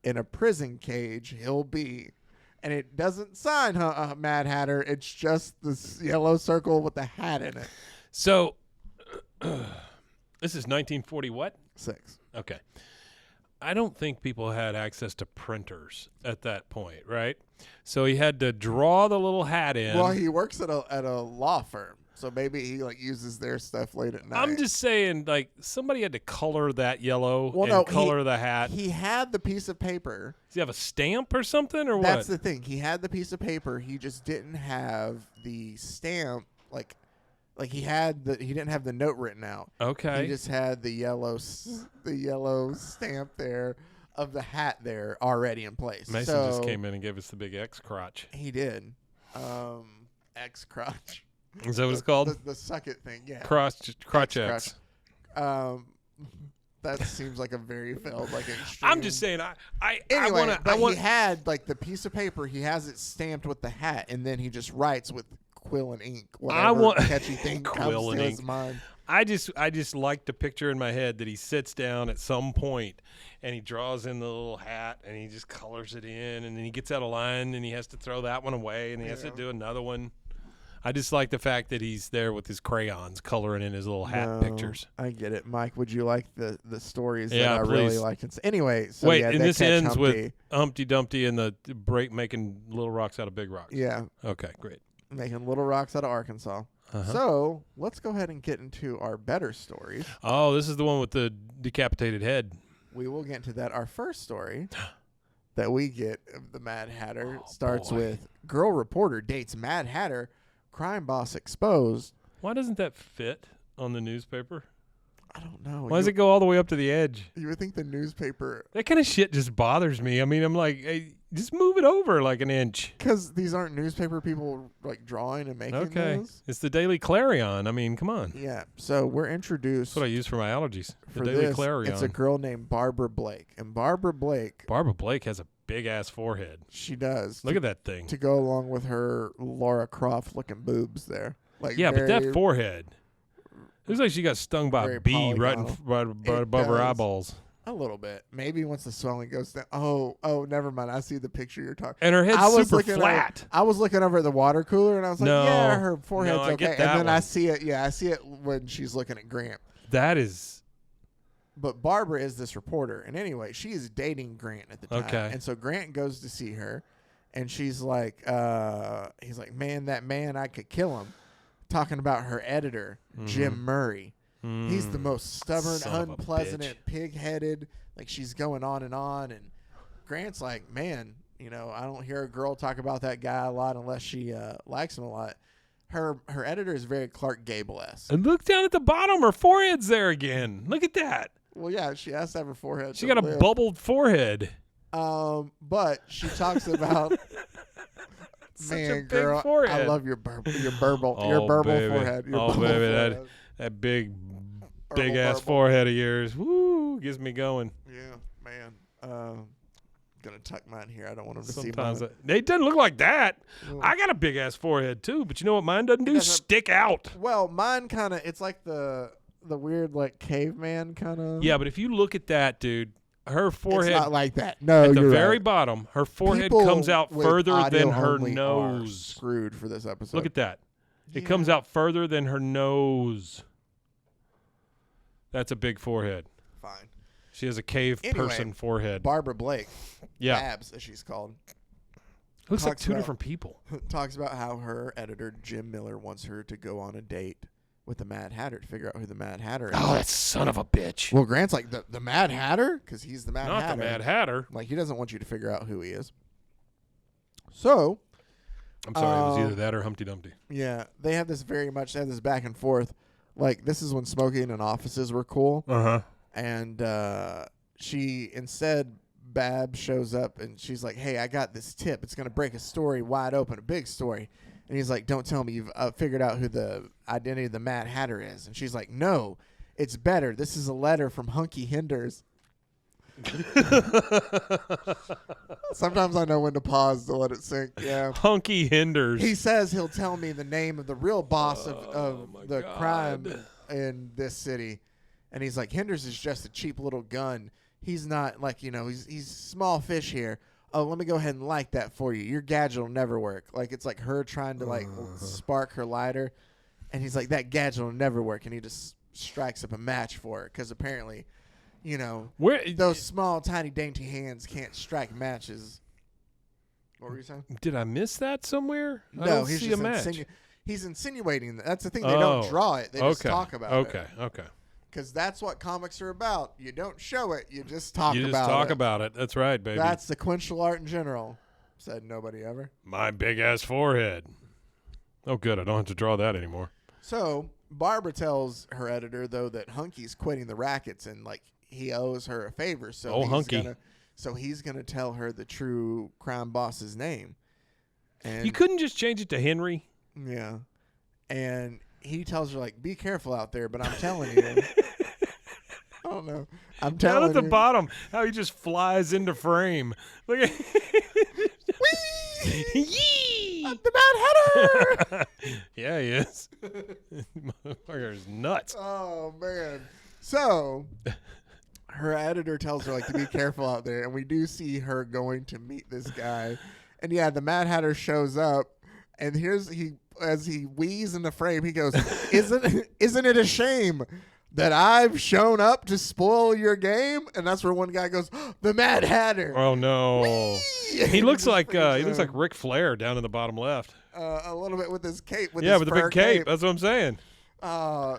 in a prison cage he'll be. And it doesn't sign Mad Hatter. It's just this yellow circle with the hat in it. So, this is 1940 what? 6. Okay. I don't think people had access to printers at that point, right? So he had to draw the little hat in. Well, he works at a law firm. So maybe he uses their stuff late at night. I'm just saying, somebody had to color that yellow color the hat. He had the piece of paper. Does he have a stamp or something, or what? That's the thing. He had the piece of paper. He just didn't have the stamp. He didn't have the note written out. Okay. He just had the yellow stamp there of the hat there already in place. Mason just came in and gave us the big X crotch. He did. X crotch. Is that what it's called? The suck it thing, yeah. Crotch X. That seems like a very failed, extreme. I'm just saying, Anyway, he had the piece of paper. He has it stamped with the hat, and then he just writes with quill and ink. Whatever catchy thing comes to his mind. I just like to picture in my head that he sits down at some point and he draws in the little hat and he just colors it in, and then he gets out of line and he has to throw that one away and he has to do another one. I just like the fact that he's there with his crayons coloring in his little hat pictures. I get it. Mike, would you like the stories that I please. really like? Anyway, so wait, yeah, and this ends Humpty. with Humpty Dumpty and the break making little rocks out of big rocks. Yeah. Okay, great. Making little rocks out of Arkansas. So let's go ahead and get into our better stories. Oh, this is the one with the decapitated head. We will get into that. Our first story that we get of the Mad Hatter starts with girl reporter dates Mad Hatter, crime boss exposed. Why doesn't that fit on the newspaper? I don't know. Why does it go all the way up to the edge? You would think the newspaper... That kind of shit just bothers me. I mean, I'm like, hey, just move it over like an inch. Because these aren't newspaper people drawing and making those. It's the Daily Clarion. I mean, come on. Yeah. So we're introduced... That's what I use for my allergies. For the Daily this, Clarion. it's a girl named Barbara Blake. And Barbara Blake has a big-ass forehead. She does. Look at that thing. To go along with her Laura Croft-looking boobs there. But that forehead... Looks like she got stung by a bee right above her eyeballs. A little bit. Maybe once the swelling goes down. Oh, never mind. I see the picture you're talking. And her head's super flat. I was looking over at the water cooler, and I was like, yeah, her forehead's okay. Get that and then one. I see it. Yeah, I see it when she's looking at Grant. That is... But Barbara is this reporter. And anyway, she is dating Grant at the time. Okay. And so Grant goes to see her, and she's like, he's like, man, that man, I could kill him. Talking about her editor, Jim Murray. He's the most stubborn, unpleasant, pig-headed. She's going on. And Grant's like, man, I don't hear a girl talk about that guy a lot unless she likes him a lot. Her editor is very Clark Gable-esque. And look down at the bottom. Her forehead's there again. Look at that. Well, yeah, she has to have her forehead. She got a bubbled forehead. But she talks about... Man, girl, forehead. I love your burble forehead. Baby, that big ass forehead of yours, woo, gets me going. Yeah, man. Gonna tuck mine here. I don't want them to Sometimes see mine. It doesn't look like that. I got a big ass forehead too, but you know what mine doesn't do? Stick out. Well, mine kind of. It's like the weird caveman kind of. Yeah, but if you look at that, dude. Her forehead, it's not like that. No, at the you're very right. bottom, her forehead People comes out with further than her audio-only nose. are screwed for this episode. Look at that. It comes out further than her nose. That's a big forehead. Fine. She has a cave person forehead. Barbara Blake. Yeah. Babs, as she's called. Looks like two different people. Talks about how her editor, Jim Miller, wants her to go on a date with the Mad Hatter to figure out who the Mad Hatter is. Oh, that son of a bitch. Well, Grant's like, the Mad Hatter? Because he's the Mad Hatter. Not the Mad Hatter. He doesn't want you to figure out who he is. So. I'm sorry, it was either that or Humpty Dumpty. Yeah, they have this back and forth. This is when smoking in offices were cool. Uh-huh. And instead, Bab shows up and she's like, hey, I got this tip. It's going to break a story wide open, a big story. And he's like, don't tell me you've figured out who the identity of the Mad Hatter is. And she's like, no, it's better. This is a letter from Hunky Hinders. Sometimes I know when to pause to let it sink. Yeah. Hunky Hinders. He says he'll tell me the name of the real boss of the crime in this city. And he's like, Hinders is just a cheap little gun. He's not like, he's small fish here. Oh, let me go ahead and light that for you. Your gadget will never work. Like, it's like her trying to spark her lighter. And he's like, that gadget will never work. And he just strikes up a match for it. Because apparently, those small, tiny, dainty hands can't strike matches. What were you saying? Did I miss that somewhere? I No, don't he's see just a match. he's insinuating that. That's the thing. They don't draw it. They just talk about it. Okay. Because that's what comics are about. You don't show it. You just talk about it. You just talk about it. That's right, baby. That's sequential art in general. Said nobody ever. My big-ass forehead. Oh, good. I don't have to draw that anymore. So Barbara tells her editor, though, that Hunky's quitting the rackets and, he owes her a favor. So he's gonna tell her the true crime boss's name. And you couldn't just change it to Henry? Yeah. And he tells her, be careful out there, but I'm telling you. I don't know. I'm telling you. Down at the bottom, how he just flies into frame. Look at Yee! I'm the Mad Hatter! Yeah, he is. Motherfucker's nuts. Oh, man. So, her editor tells her, to be careful out there, and we do see her going to meet this guy. And, yeah, the Mad Hatter shows up, and as he wheezes in the frame, he goes, isn't it a shame that I've shown up to spoil your game? And that's where one guy goes, the Mad Hatter. Oh, no. Whee! He looks like Ric Flair down in the bottom left. A little bit with his cape. With the big cape. That's what I'm saying.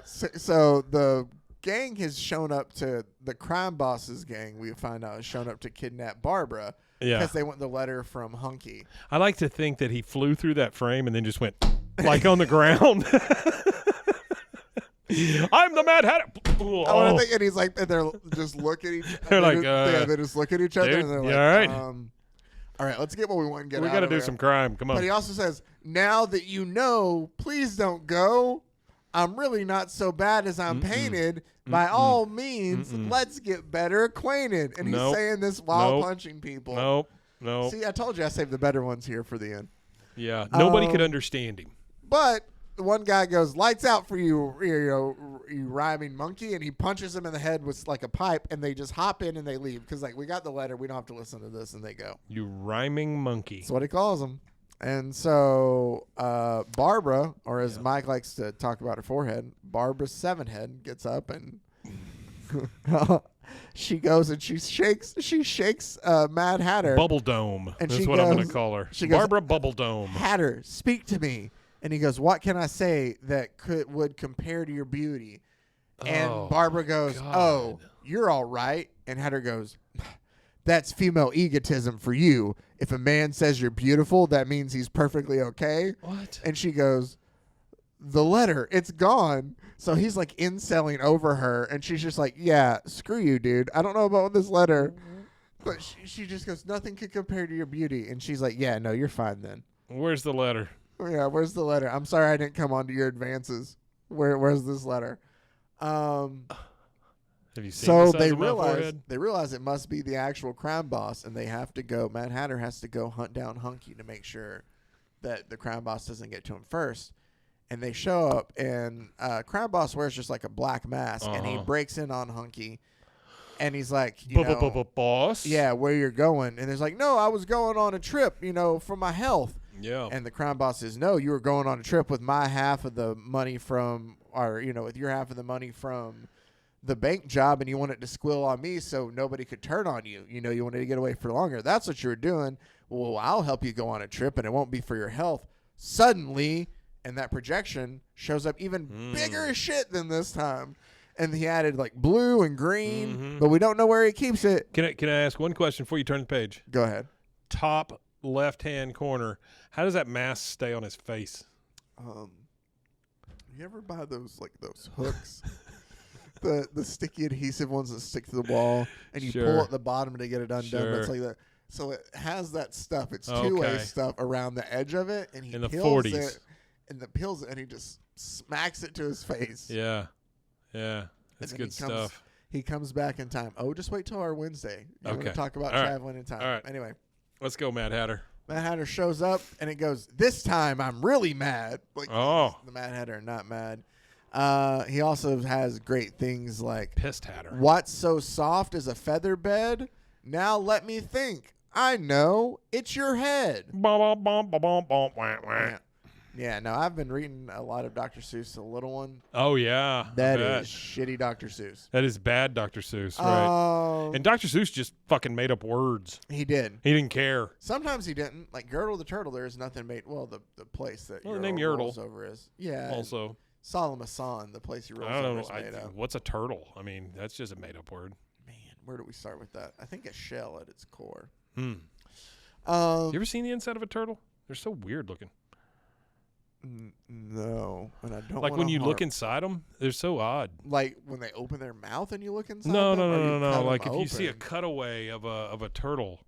So the gang has shown up to the crime boss's gang. We find out has shown up to kidnap Barbara. Yeah. Because they want the letter from Hunky. I like to think that he flew through that frame and then just went on the ground. I'm the Mad Hatter. Oh. I want to think, and he's and they're just looking at each other. They just look at each other, dude, and they're like, all right. All right, let's get what we want and get out of here. We got to do some crime. Come on. But he also says, now that you know, please don't go. I'm really not so bad as I'm painted. By all means, let's get better acquainted. And he's saying this while punching people. Nope. See, I told you I saved the better ones here for the end. Yeah, nobody could understand him. But one guy goes, lights out for you, you rhyming monkey, and he punches him in the head with a pipe, and they just hop in and they leave because we got the letter, we don't have to listen to this, and they go. You rhyming monkey. That's what he calls him. And so Barbara, or as Mike likes to talk about her forehead, Barbara Sevenhead gets up and she goes and she shakes Mad Hatter. Bubble Dome. And that's what I'm going to call her. Barbara Bubble Dome. Hatter, speak to me. And he goes, what can I say that would compare to your beauty? And Barbara goes, God. You're all right. And Hatter goes, that's female egotism for you. If a man says you're beautiful, that means he's perfectly okay. What? And she goes, the letter, it's gone. So he's inselling over her. And she's just like, yeah, screw you, dude. I don't know about this letter. But she just goes, nothing could compare to your beauty. And she's like, yeah, no, you're fine then. Where's the letter? Yeah, where's the letter? I'm sorry I didn't come on to your advances. Where's this letter? Have you seen so the size they of my realize forehead? it must be the actual crime boss, and they have to go. Mad Hatter has to go hunt down Hunky to make sure that the crime boss doesn't get to him first. And they show up, and crime boss wears just a black mask, and he breaks in on Hunky. And he's like, boss? Yeah, where you're going. And there's no, I was going on a trip, for my health. Yeah. And the crime boss says, no, you were going on a trip with my half of the money from, or, with your half of the money from the bank job, and you wanted to squill on me so nobody could turn on you. You wanted to get away for longer. That's what you were doing. Well, I'll help you go on a trip, and it won't be for your health. Suddenly, and that projection shows up even bigger as shit than this time. And he added blue and green, but we don't know where he keeps it. Can I ask one question before you turn the page? Go ahead. Top left-hand corner. How does that mask stay on his face? You ever buy those those hooks the sticky adhesive ones that stick to the wall, and you pull Sure. at the bottom to get it undone. Sure. It's like that. So it has that stuff. It's two-way Okay. stuff around the edge of it, and he In the peels 40s. it, and he just smacks it to his face. Yeah. Yeah. That's then good he comes- stuff. He comes back in time. Oh, just wait till our Wednesday. We're Okay. gonna talk about All right. traveling in time. All right. Anyway, Let's go, Mad Hatter. Mad Hatter shows up, and it goes, "This time I'm really mad." Like, Oh. the Mad Hatter, not mad. He also has great things like, Pissed Hatter. "What's so soft as a feather bed? Now let me think. I know. It's your head." Bum, bum, bum, bum, bum, wah, wah. Yeah. Yeah, no, I've been reading a lot of Dr. Seuss, the little one. Oh, yeah. I That bet. is shitty Dr. Seuss. That is bad Dr. Seuss, right? And Dr. Seuss just fucking made up words. He did. He didn't care. Sometimes he didn't. Like Girdle the Turtle, there is nothing made. Well, the place that Well, the name rolls Yertle. over is. Yeah. Also, Solomon, the place he rolls I don't over know. is made up. What's a turtle? I mean, that's just a made up word. Man, where do we start with that? I think a shell at its core. Hmm. Um, You ever seen the inside of a turtle? They're so weird looking. No, and I don't Like wanna when you look harm- inside them, they're so odd. like when they open their mouth and you look inside. No, them, or you cut no. 'em Like if you see a open? cutaway of a turtle,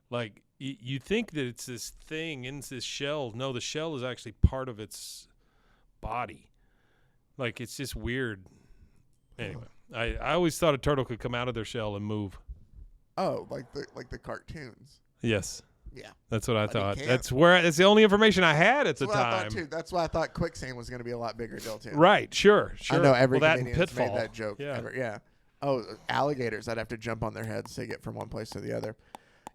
like you think that it's this thing in this shell. No, the shell is actually part of its body. Like it's just weird. Anyway, I always thought a turtle could come out of their shell and move. Oh, like the cartoons. Yes, Yeah, that's what I he thought. can't. That's the only information I had at the that's what I thought time. too. That's why I thought quicksand was going to be a lot bigger deal too. Right? Sure. I know every well, that and comedian's Pitfall. made that joke. Yeah. Yeah. Oh, alligators! I'd have to jump on their heads to get from one place to the other.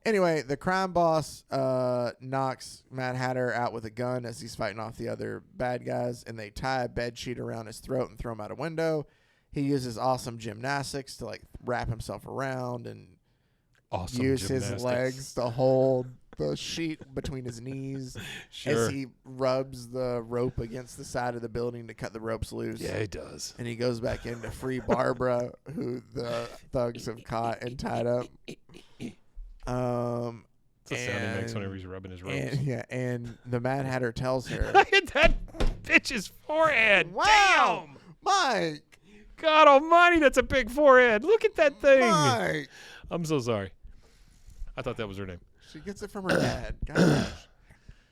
Anyway, the crime boss knocks Mad Hatter out with a gun as he's fighting off the other bad guys, and they tie a bed sheet around his throat and throw him out a window. He uses awesome gymnastics to like wrap himself around and Awesome use gymnastics. his legs to hold the sheet between his knees Sure. as he rubs the rope against the side of the building to cut the ropes loose. Yeah, he does. And he goes back in to free Barbara, who the thugs have caught and tied up. That's the sound he makes whenever he's rubbing his ropes. And the Mad Hatter tells her, Look at that bitch's forehead. "Wow, Damn. Mike, God almighty, that's a big forehead. Look at that thing. Mike." I'm so sorry. I thought that was her name. She gets it from her dad. Gosh.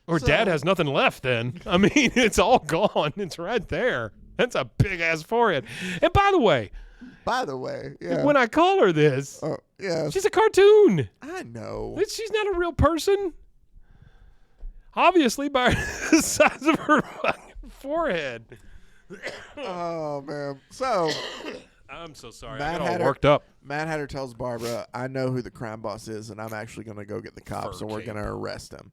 Her So- dad has nothing left then. I mean, it's all gone. It's right there. That's a big-ass forehead. And by the way, By the way, yeah. when I call her this, Oh, yeah. she's a cartoon. I know. She's not a real person. Obviously, by the size of her fucking forehead. Oh, man. So, I'm so sorry. Mad I got all Hatter- worked up. Mad Hatter tells Barbara, "I know who the crime boss is, and I'm actually going to go get the cops, Fur and we're cape. going to arrest him."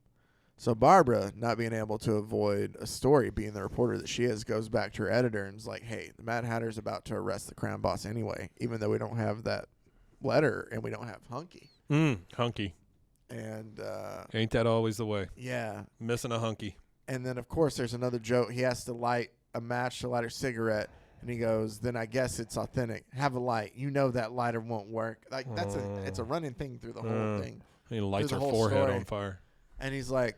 So Barbara, not being able to avoid a story, being the reporter that she is, goes back to her editor and is like, "Hey, the Mad Hatter's about to arrest the crime boss anyway, even though we don't have that letter and we don't have Hunky." Hunky. And, Ain't that always the way? yeah. Missing a hunky. And then, of course, there's another joke. He has to light a match to light her cigarette. And he goes, "Then I guess it's authentic. Have a light. You know that lighter won't work." Like it's a running thing through the whole thing. He lights the her whole forehead story. on fire. And he's like,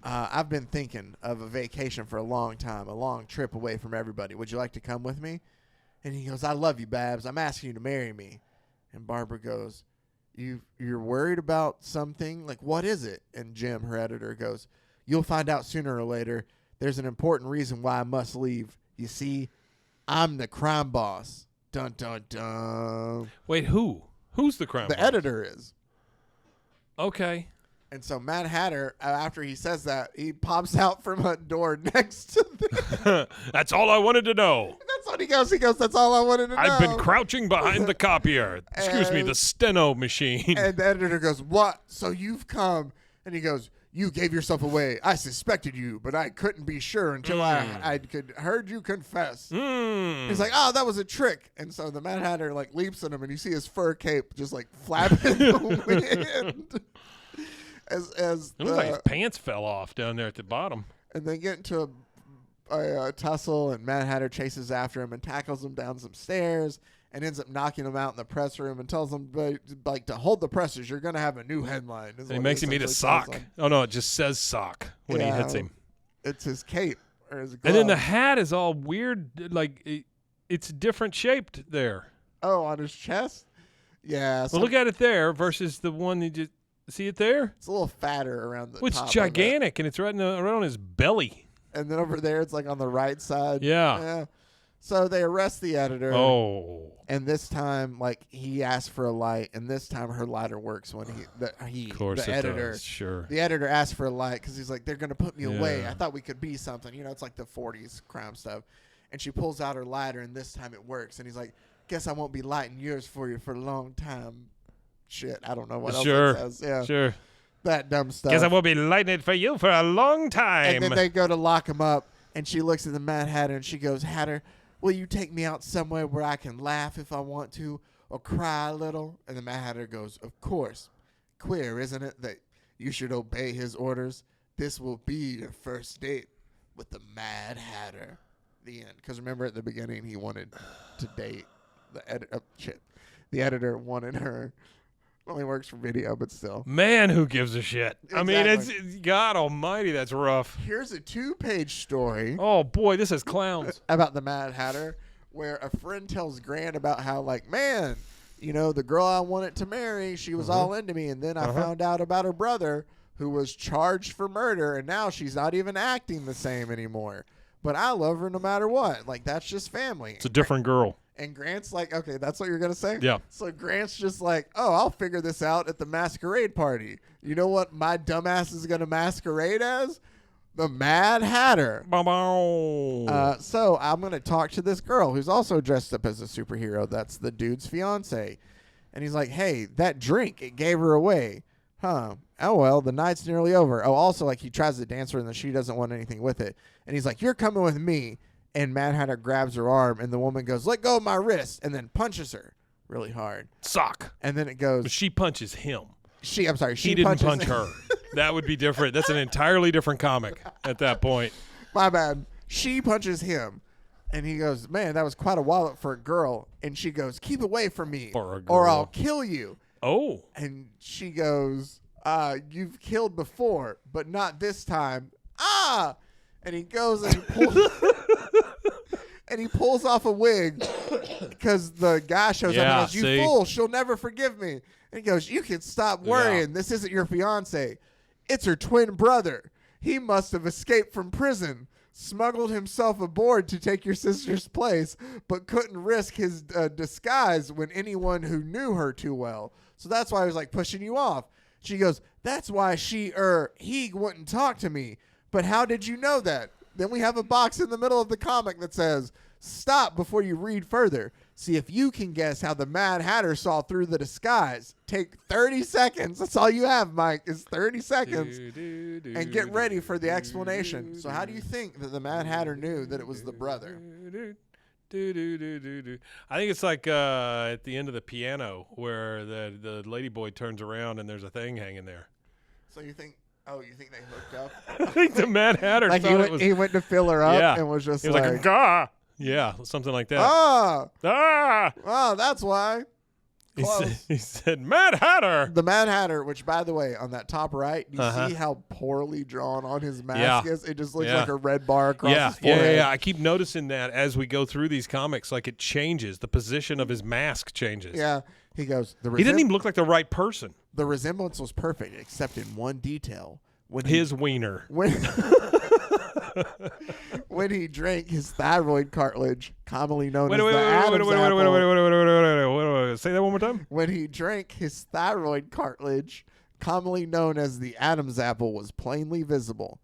"I've been thinking of a vacation for a long time, a long trip away from everybody. Would you like to come with me?" And he goes, "I love you, Babs. I'm asking you to marry me." And Barbara goes, "You're worried about something? Like, what is it?" And Jim, her editor, goes, "You'll find out sooner or later. There's an important reason why I must leave. You see, I'm the crime boss." Dun, dun, dun. Wait, who? Who's the crime The boss? editor is. Okay. And so Mad Hatter, after he says that, he pops out from a door next to the... That's all I wanted to know. That's what he goes. He goes, "That's all I wanted to know." I've been crouching behind the copier. Excuse me, the steno machine. And the editor goes, "What? So you've come?" And he goes, "You gave yourself away. I suspected you, but I couldn't be sure until I could heard you confess." He's like, "Oh, that was a trick." And so the Mad Hatter like leaps at him, and you see his fur cape just like flapping in the wind. As It looks like his pants fell off down there at the bottom. and they get into a tussle, and Mad Hatter chases after him and tackles him down some stairs and ends up knocking him out in the press room and tells him like to hold the presses. You're gonna have a new headline. is And he what makes him eat a essentially tells sock. him. Oh, no, it just says sock when he Yeah. hits him. It's his cape or his glove. And then the hat is all weird. Like, it's different shaped there. Oh, on his chest? Yeah. Well, look at it there versus the one you just see it there. It's a little fatter around the Well, it's top of it. gigantic, and it's right on his belly. And then over there, it's like on the right side. Yeah. So they arrest the editor. Oh. And this time, like, he asked for a light, and this time her lighter works when the editor, does, sure. the editor asked for a light because he's like, they're gonna put me away. Yeah. I thought we could be something, it's like the '40s crime stuff. And she pulls out her lighter, and this time it works. And he's like, guess I won't be lighting yours for you for a long time. Shit, I don't know what else it says. Yeah, sure. That dumb stuff. Guess I won't be lighting it for you for a long time. And then they go to lock him up, and she looks at the Mad Hatter, and she goes, Hatter, will you take me out somewhere where I can laugh if I want to or cry a little? And the Mad Hatter goes, of course. Queer, isn't it, that you should obey his orders? This will be your first date with the Mad Hatter. The end. Because remember at the beginning he wanted to date the editor. The editor wanted her. Only works for video, but still. Man, who gives a shit? I mean, Exactly. it's God almighty, that's rough. Here's a 2-page story. Oh, boy, this is clowns. About the Mad Hatter, where a friend tells Grant about how, like, man, the girl I wanted to marry, she was all into me, and then I found out about her brother who was charged for murder, and now she's not even acting the same anymore. But I love her no matter what. Like, that's just family. It's a different girl. And Grant's like, okay, that's what you're going to say? Yeah. So Grant's just like, oh, I'll figure this out at the masquerade party. You know what my dumbass is going to masquerade as? The Mad Hatter. So I'm going to talk to this girl who's also dressed up as a superhero. That's the dude's fiance. And he's like, hey, that drink, it gave her away. Huh. Oh, well, the night's nearly over. Oh, also, like, he tries to dance her and then she doesn't want anything with it. And he's like, you're coming with me. And Mad Hatter grabs her arm, and the woman goes, let go of my wrist, and then punches her really hard. Sock. And then it goes. But she punches him. She He didn't punch her. That would be different. That's an entirely different comic at that point. My bad. She punches him. And he goes, man, that was quite a wallop for a girl. And she goes, keep away from me, For a or girl. I'll kill you. Oh. And she goes, you've killed before, but not this time. Ah! And he goes and he pulls... And he pulls off a wig because the guy shows up and goes, you fool, she'll never forgive me. And he goes, you can stop worrying. Yeah. This isn't your fiance. It's her twin brother. He must have escaped from prison, smuggled himself aboard to take your sister's place, but couldn't risk his disguise when anyone who knew her too well. So that's why he was like pushing you off. She goes, that's why he wouldn't talk to me. But how did you know that? Then we have a box in the middle of the comic that says, stop before you read further. See if you can guess how the Mad Hatter saw through the disguise. Take 30 seconds. That's all you have, Mike, is 30 seconds. And get ready for the explanation. So how do you think that the Mad Hatter knew that it was the brother? I think it's like at the end of the piano where the ladyboy turns around and there's a thing hanging there. So you think... Oh, you think they hooked up? I think the Mad Hatter like thought he went to fill her up Yeah. and was just He was like, "Gah!" Yeah, something like that. ah, Ah! that's why. Close. He said, Mad Hatter. The Mad Hatter, which, by the way, on that top right, you Uh-huh. see how poorly drawn on his mask Yeah. is? It just looks Yeah. like a red bar across Yeah, his forehead. yeah. I keep noticing that as we go through these comics, like it changes. The position of his mask changes. Yeah. He goes, He didn't even look like the right person. the resemblance was perfect, except in one detail. When His wiener. when when he drank his thyroid cartilage, commonly known as the Adam's apple. Say that one more time. When he drank his thyroid cartilage, commonly known as the Adam's apple, was plainly visible.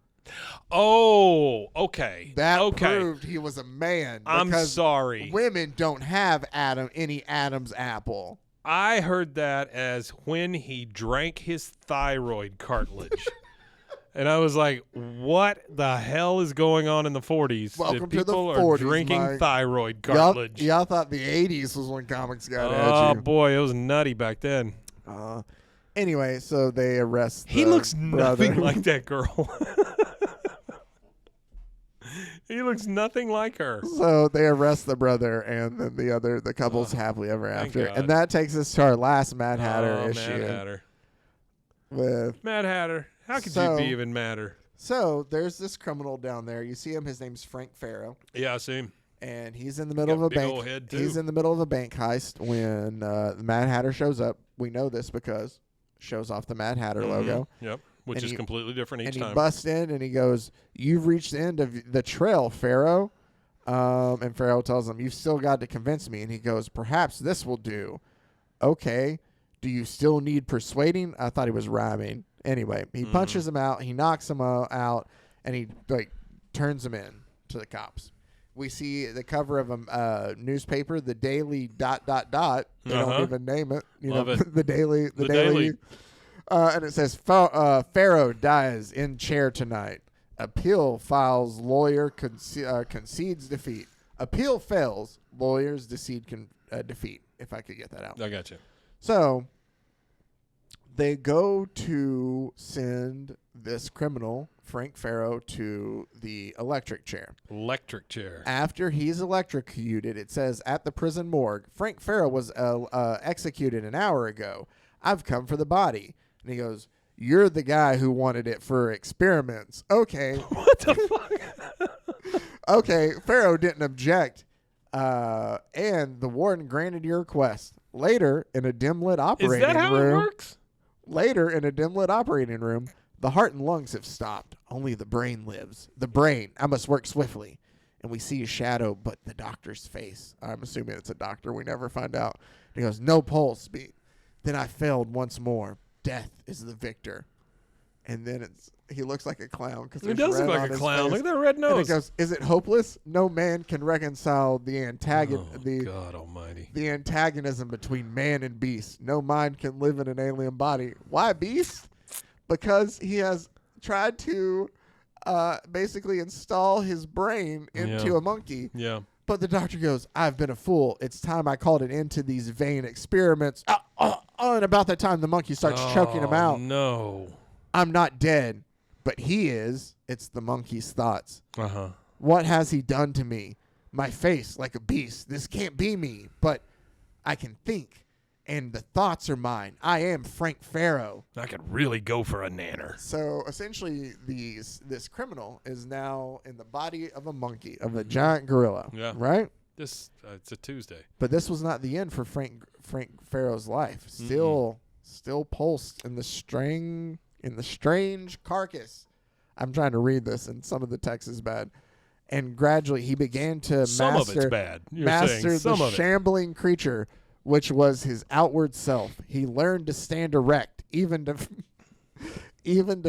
Oh, okay. That proved he was a man. I'm because sorry. Women don't have any Adam's apple. I heard that as when he drank his thyroid cartilage. And I was like, what the hell is going on in the 40s? Welcome that to the people 40s, are drinking Mike. thyroid cartilage. Y'all thought the 80s was when comics got Oh, edgy. boy, it was nutty back then. Anyway, so they arrest He the looks brother. nothing like that girl. He looks nothing like her. So they arrest the brother, and then the couple's happily ever thank after. God. And that takes us to our last Mad Hatter issue. Mad Hatter. With Mad Hatter. How could So- you be even madder? So there's this criminal down there. You see him. His name's Frank Farrow. Yeah, I see him. and he's in the middle of got a big bank. old head, too. He's in the middle of a bank heist when the Mad Hatter shows up. We know this because shows off the Mad Hatter logo. Yep. Which And is he- completely different each And time. he busts in and he goes, "You've reached the end of the trail, Pharaoh." And Pharaoh tells him, "You've still got to convince me." And he goes, "Perhaps this will do." Okay. Do you still need persuading? I thought he was rhyming. Anyway, he punches him out. He knocks him out, and he turns him in to the cops. We see the cover of a newspaper, the Daily ... They don't even name it. Love it. The Daily. The Daily. And it says, Pharaoh dies in chair tonight. Appeal files, lawyer concedes defeat. Appeal fails, lawyers defeat, if I could get that out. I got you. So they go to send this criminal, Frank Pharaoh, to the electric chair. Electric chair. After he's electrocuted, it says at the prison morgue, Frank Pharaoh was executed an hour ago. I've come for the body. And he goes, "You're the guy who wanted it for experiments." Okay. What the fuck? Okay, Pharaoh didn't object. And the warden granted your request. Later, in a dim-lit operating Is that how room. it works? Later, in a dim-lit operating room, the heart and lungs have stopped. Only the brain lives. The brain, I must work swiftly. And we see a shadow, but the doctor's face. I'm assuming it's a doctor. We never find out. And he goes, "No pulse beat." Then I failed once more. Death is the victor. And then he looks like a clown. He does look like a clown. Look at that red And nose. it goes, "Is it hopeless? No man can reconcile the God almighty. the antagonism between man and beast. No mind can live in an alien body." Why beast? Because he has tried to basically install his brain into a monkey. Yeah. But the doctor goes, "I've been a fool. It's time I called it into these vain experiments." And about that time, the monkey starts choking him out. No. "I'm not dead, but he is." It's the monkey's thoughts. Uh-huh. "What has he done to me? My face like a beast. This can't be me, but I can think, and the thoughts are mine. I am Frank Pharaoh." I could really go for a nanner. So essentially, this criminal is now in the body of a monkey, of a giant gorilla. Yeah. Right? It's a Tuesday. But this was not the end for Frank Pharaoh's life. Still pulsed in the strange carcass. I'm trying to read this, and some of the text is bad. And gradually, he began to Some of it's bad. You're master saying some the of it. shambling creature, which was his outward self. He learned to stand erect, even to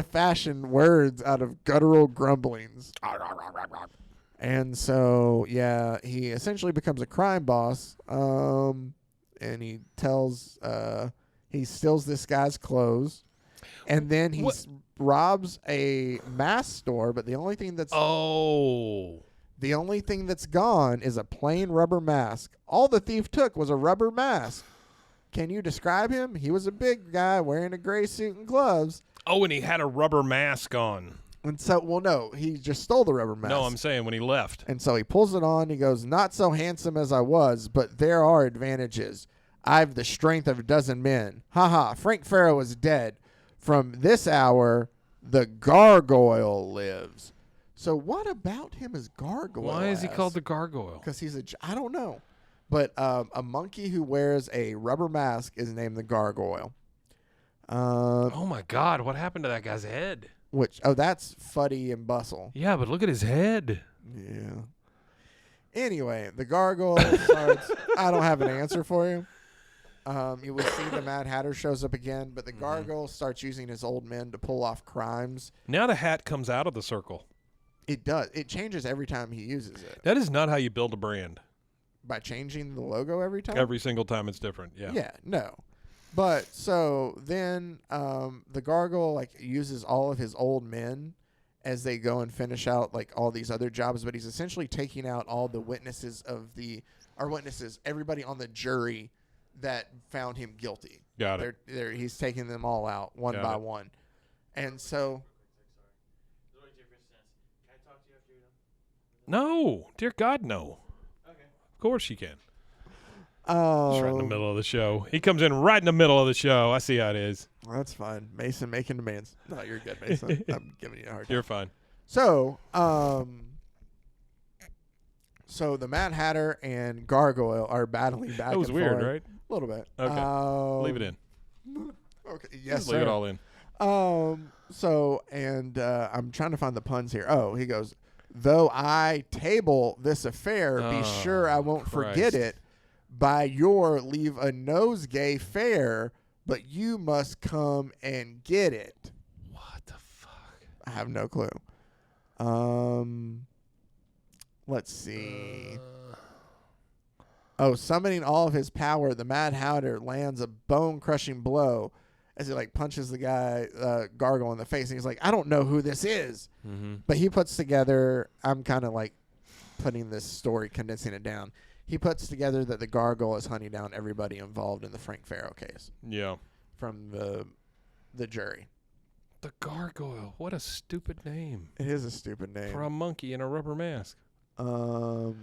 fashion words out of guttural grumblings. And so, yeah, he essentially becomes a crime boss. And he he steals this guy's clothes, and then he robs a mask store. But the only thing that's gone is a plain rubber mask. All the thief took was a rubber mask. Can you describe him? He was a big guy wearing a gray suit and gloves. Oh, and he had a rubber mask on. And so, no, he just stole the rubber mask. No, I'm saying when he left. And so he pulls it on. He goes, "Not so handsome as I was, but there are advantages. I've the strength of a dozen men. Ha! Frank Pharaoh is dead. From this hour, the gargoyle lives." So what about him as gargoyle? Why is he called the gargoyle? Because I don't know. But a monkey who wears a rubber mask is named the gargoyle. Oh, my God. What happened to that guy's head? That's Fuddy and Bustle. Yeah, but look at his head. Yeah. Anyway, the gargoyle starts. I don't have an answer for you. You will see the Mad Hatter shows up again, but the gargoyle starts using his old men to pull off crimes. Now the hat comes out of the circle. It does. It changes every time he uses it. That is not how you build a brand. By changing the logo every time? Every single time it's different. Yeah. Yeah, no. But so then the gargoyle uses all of his old men as they go and finish out all these other jobs, but he's essentially taking out all the witnesses everybody on the jury that found him guilty. Got it. He's taking them all out one by one. And so No, dear God, no. Okay. Of course you can. Just right in the middle of the show. He comes in right in the middle of the show. I see how it is. That's fine. Mason making demands. No, you're good, Mason. I'm giving you a hard time. You're fine. So So the Mad Hatter and Gargoyle are battling back. That was and weird, forth. right? A little bit. Okay. Leave it in. Okay. Yes, Just leave it all in. So, and I'm trying to find the puns here. Oh, he goes, though I table this affair, be sure I won't forget it. By your leave a nosegay fair, but you must come and get it. What the fuck? I have no clue. Let's see. Summoning all of his power, the Mad Hatter lands a bone-crushing blow as he like punches the guy, Gargoyle, in the face, and he's like, "I don't know who this is," but he puts together. I'm kind of like putting this story, condensing it down. He puts together that the Gargoyle is hunting down everybody involved in the Frank Farrow case. Yeah. From the jury. The Gargoyle. What a stupid name. It is a stupid name for a monkey in a rubber mask. I'm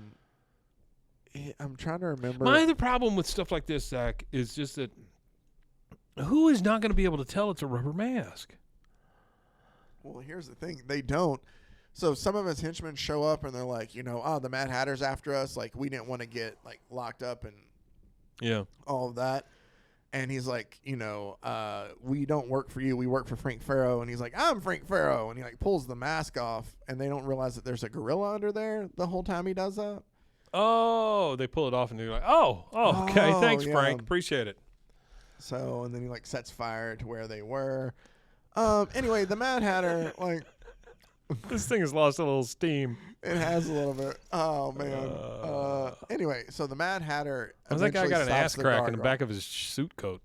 trying to remember. My other problem with stuff like this, Zach, is just that who is not going to be able to tell it's a rubber mask? Well, here's the thing. They don't. So some of his henchmen show up and they're like, the Mad Hatter's after us. Like, we didn't want to get like locked up and all of that. And he's like, we don't work for you. We work for Frank Farrow. And he's like, I'm Frank Farrow. And he like pulls the mask off and they don't realize that there's a gorilla under there the whole time he does that. Oh, they pull it off and they're like, okay. Thanks, yeah. Frank. Appreciate it. So, and then he like sets fire to where they were. Anyway, the Mad Hatter, like, this thing has lost a little steam. It has a little bit. Oh, man. Anyway, so the Mad Hatter. How's that guy got an ass crack Gargoyle in the back of his suit coat?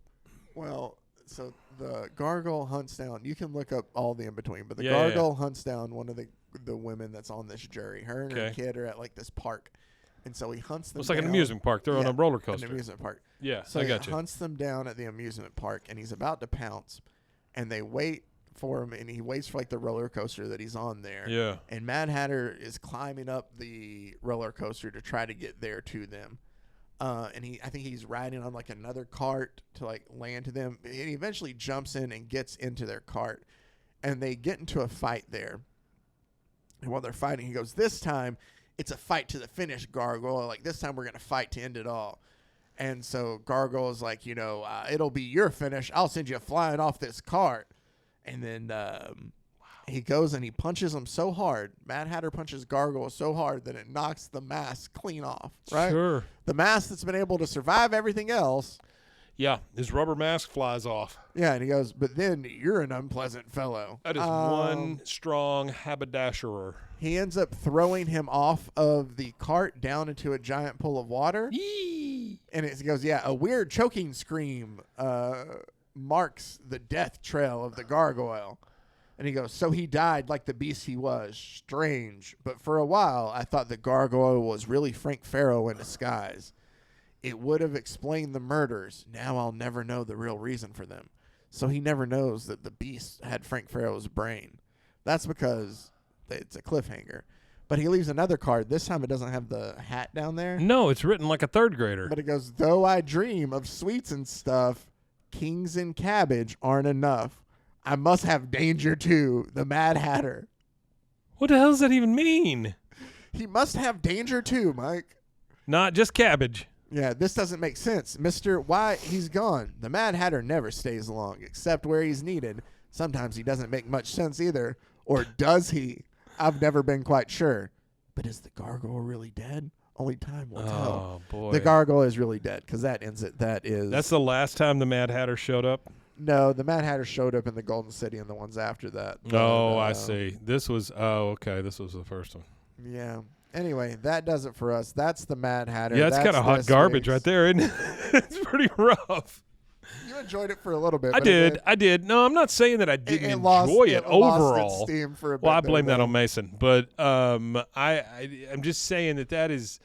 Well, so the Gargoyle hunts down. You can look up all the in between, but the Gargoyle hunts down one of the women that's on this jury. Her and her kid are at like this park. And so he hunts them It's like down. an amusement park. They're on a roller coaster. An amusement park. Yeah, so I got he you. hunts them down at the amusement park, and he's about to pounce. And they wait for him, and he waits for like the roller coaster that he's on there. Yeah. And Mad Hatter is climbing up the roller coaster to try to get there to them. And I think he's riding on like another cart to like land to them. And he eventually jumps in and gets into their cart, and they get into a fight there. And while they're fighting, he goes, "This time it's a fight to the finish, Gargoyle. Like, this time we're going to fight to end it all." And so Gargoyle is like, it'll be your finish. I'll send you flying off this cart. And then he goes and he punches him so hard. Mad Hatter punches Gargoyle so hard that it knocks the mask clean off, right? Sure. The mask that's been able to survive everything else. Yeah, his rubber mask flies off. Yeah, and he goes, "But then you're an unpleasant fellow." That is one strong haberdasherer. He ends up throwing him off of the cart down into a giant pool of water. Yee! And it goes, a weird choking scream marks the death trail of the Gargoyle. And he goes, "So he died like the beast he was. Strange. But for a while, I thought the Gargoyle was really Frank Farrow in disguise. It would have explained the murders. Now I'll never know the real reason for them." So he never knows that the beast had Frank Farrow's brain. That's because it's a cliffhanger. But he leaves another card. This time it doesn't have the hat down there. No, it's written like a third grader. But it goes, "Though I dream of sweets and stuff, kings and cabbage aren't enough. I must have danger too, the Mad Hatter." What the hell does that even mean? He must have danger too, Mike. Not just cabbage. Yeah, this doesn't make sense. Mr. Why, he's gone. The Mad Hatter never stays long, except where he's needed. Sometimes he doesn't make much sense either. Or does he? I've never been quite sure. But is the Gargoyle really dead? Only time will tell. Oh, boy. The Gargoyle is really dead, because that ends it. That's the last time the Mad Hatter showed up? No, the Mad Hatter showed up in the Golden City and the ones after that. I see. This was the first one. Yeah. Anyway, that does it for us. That's the Mad Hatter. Yeah, it's kind of hot garbage right there, isn't it? It's pretty rough. You enjoyed it for a little bit. I did. No, I'm not saying that I didn't enjoy it overall. Lost its steam for a bit. Well, I blame that on Mason. But I'm just saying that is,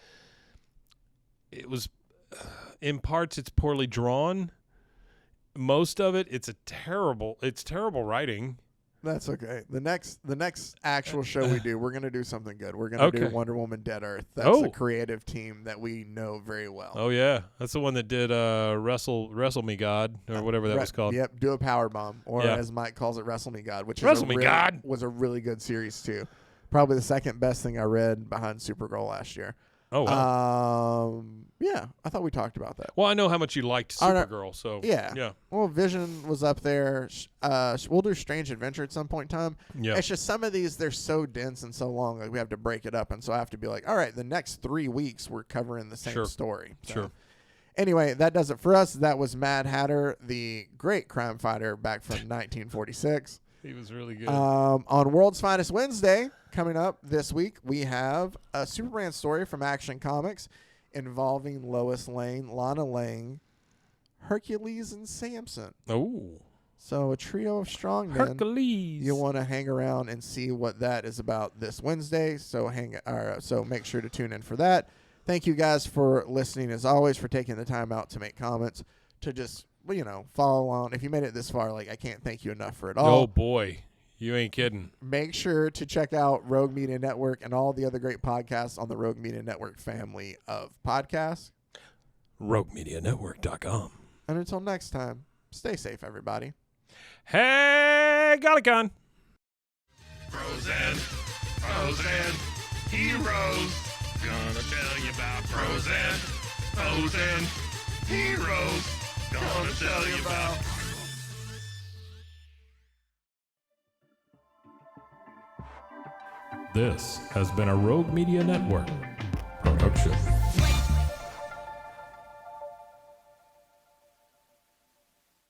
it was, in parts, it's poorly drawn. Most of it, it's terrible writing. That's okay. The next actual show we do, we're going to do something good. We're going to do Wonder Woman Dead Earth. That's a creative team that we know very well. Oh, yeah. That's the one that did Wrestle Me God, or whatever that was called. Yep, Do a Power Bomb, or as Mike calls it, Wrestle Me God, which was a really good series, too. Probably the second best thing I read behind Supergirl last year. Oh, wow. Yeah, I thought we talked about that. Well, I know how much you liked Oh, no. Supergirl, so Yeah. Well, Vision was up there. We'll do Strange Adventure at some point in time. Yeah. It's just some of these, they're so dense and so long, like we have to break it up. And so I have to be like, all right, the next 3 weeks we're covering the same Sure. story. So, Sure. Anyway, that does it for us. That was Mad Hatter, the great crime fighter back from 1946. He was really good. On World's Finest Wednesday, coming up this week, we have a Superman story from Action Comics involving Lois Lane, Lana Lang, Hercules, and Samson. Oh. So a trio of strong men. Hercules. You'll want to hang around and see what that is about this Wednesday. So so make sure to tune in for that. Thank you guys for listening, as always, for taking the time out to make comments, to just, follow along. If you made it this far, I can't thank you enough for it all. Oh, boy. You ain't kidding. Make sure to check out Rogue Media Network and all the other great podcasts on the Rogue Media Network family of podcasts. RogueMediaNetwork.com. And until next time, stay safe, everybody. Hey, got a gun. Frozen heroes. Gonna tell you about frozen heroes. Gonna tell you about. This has been a Rogue Media Network production.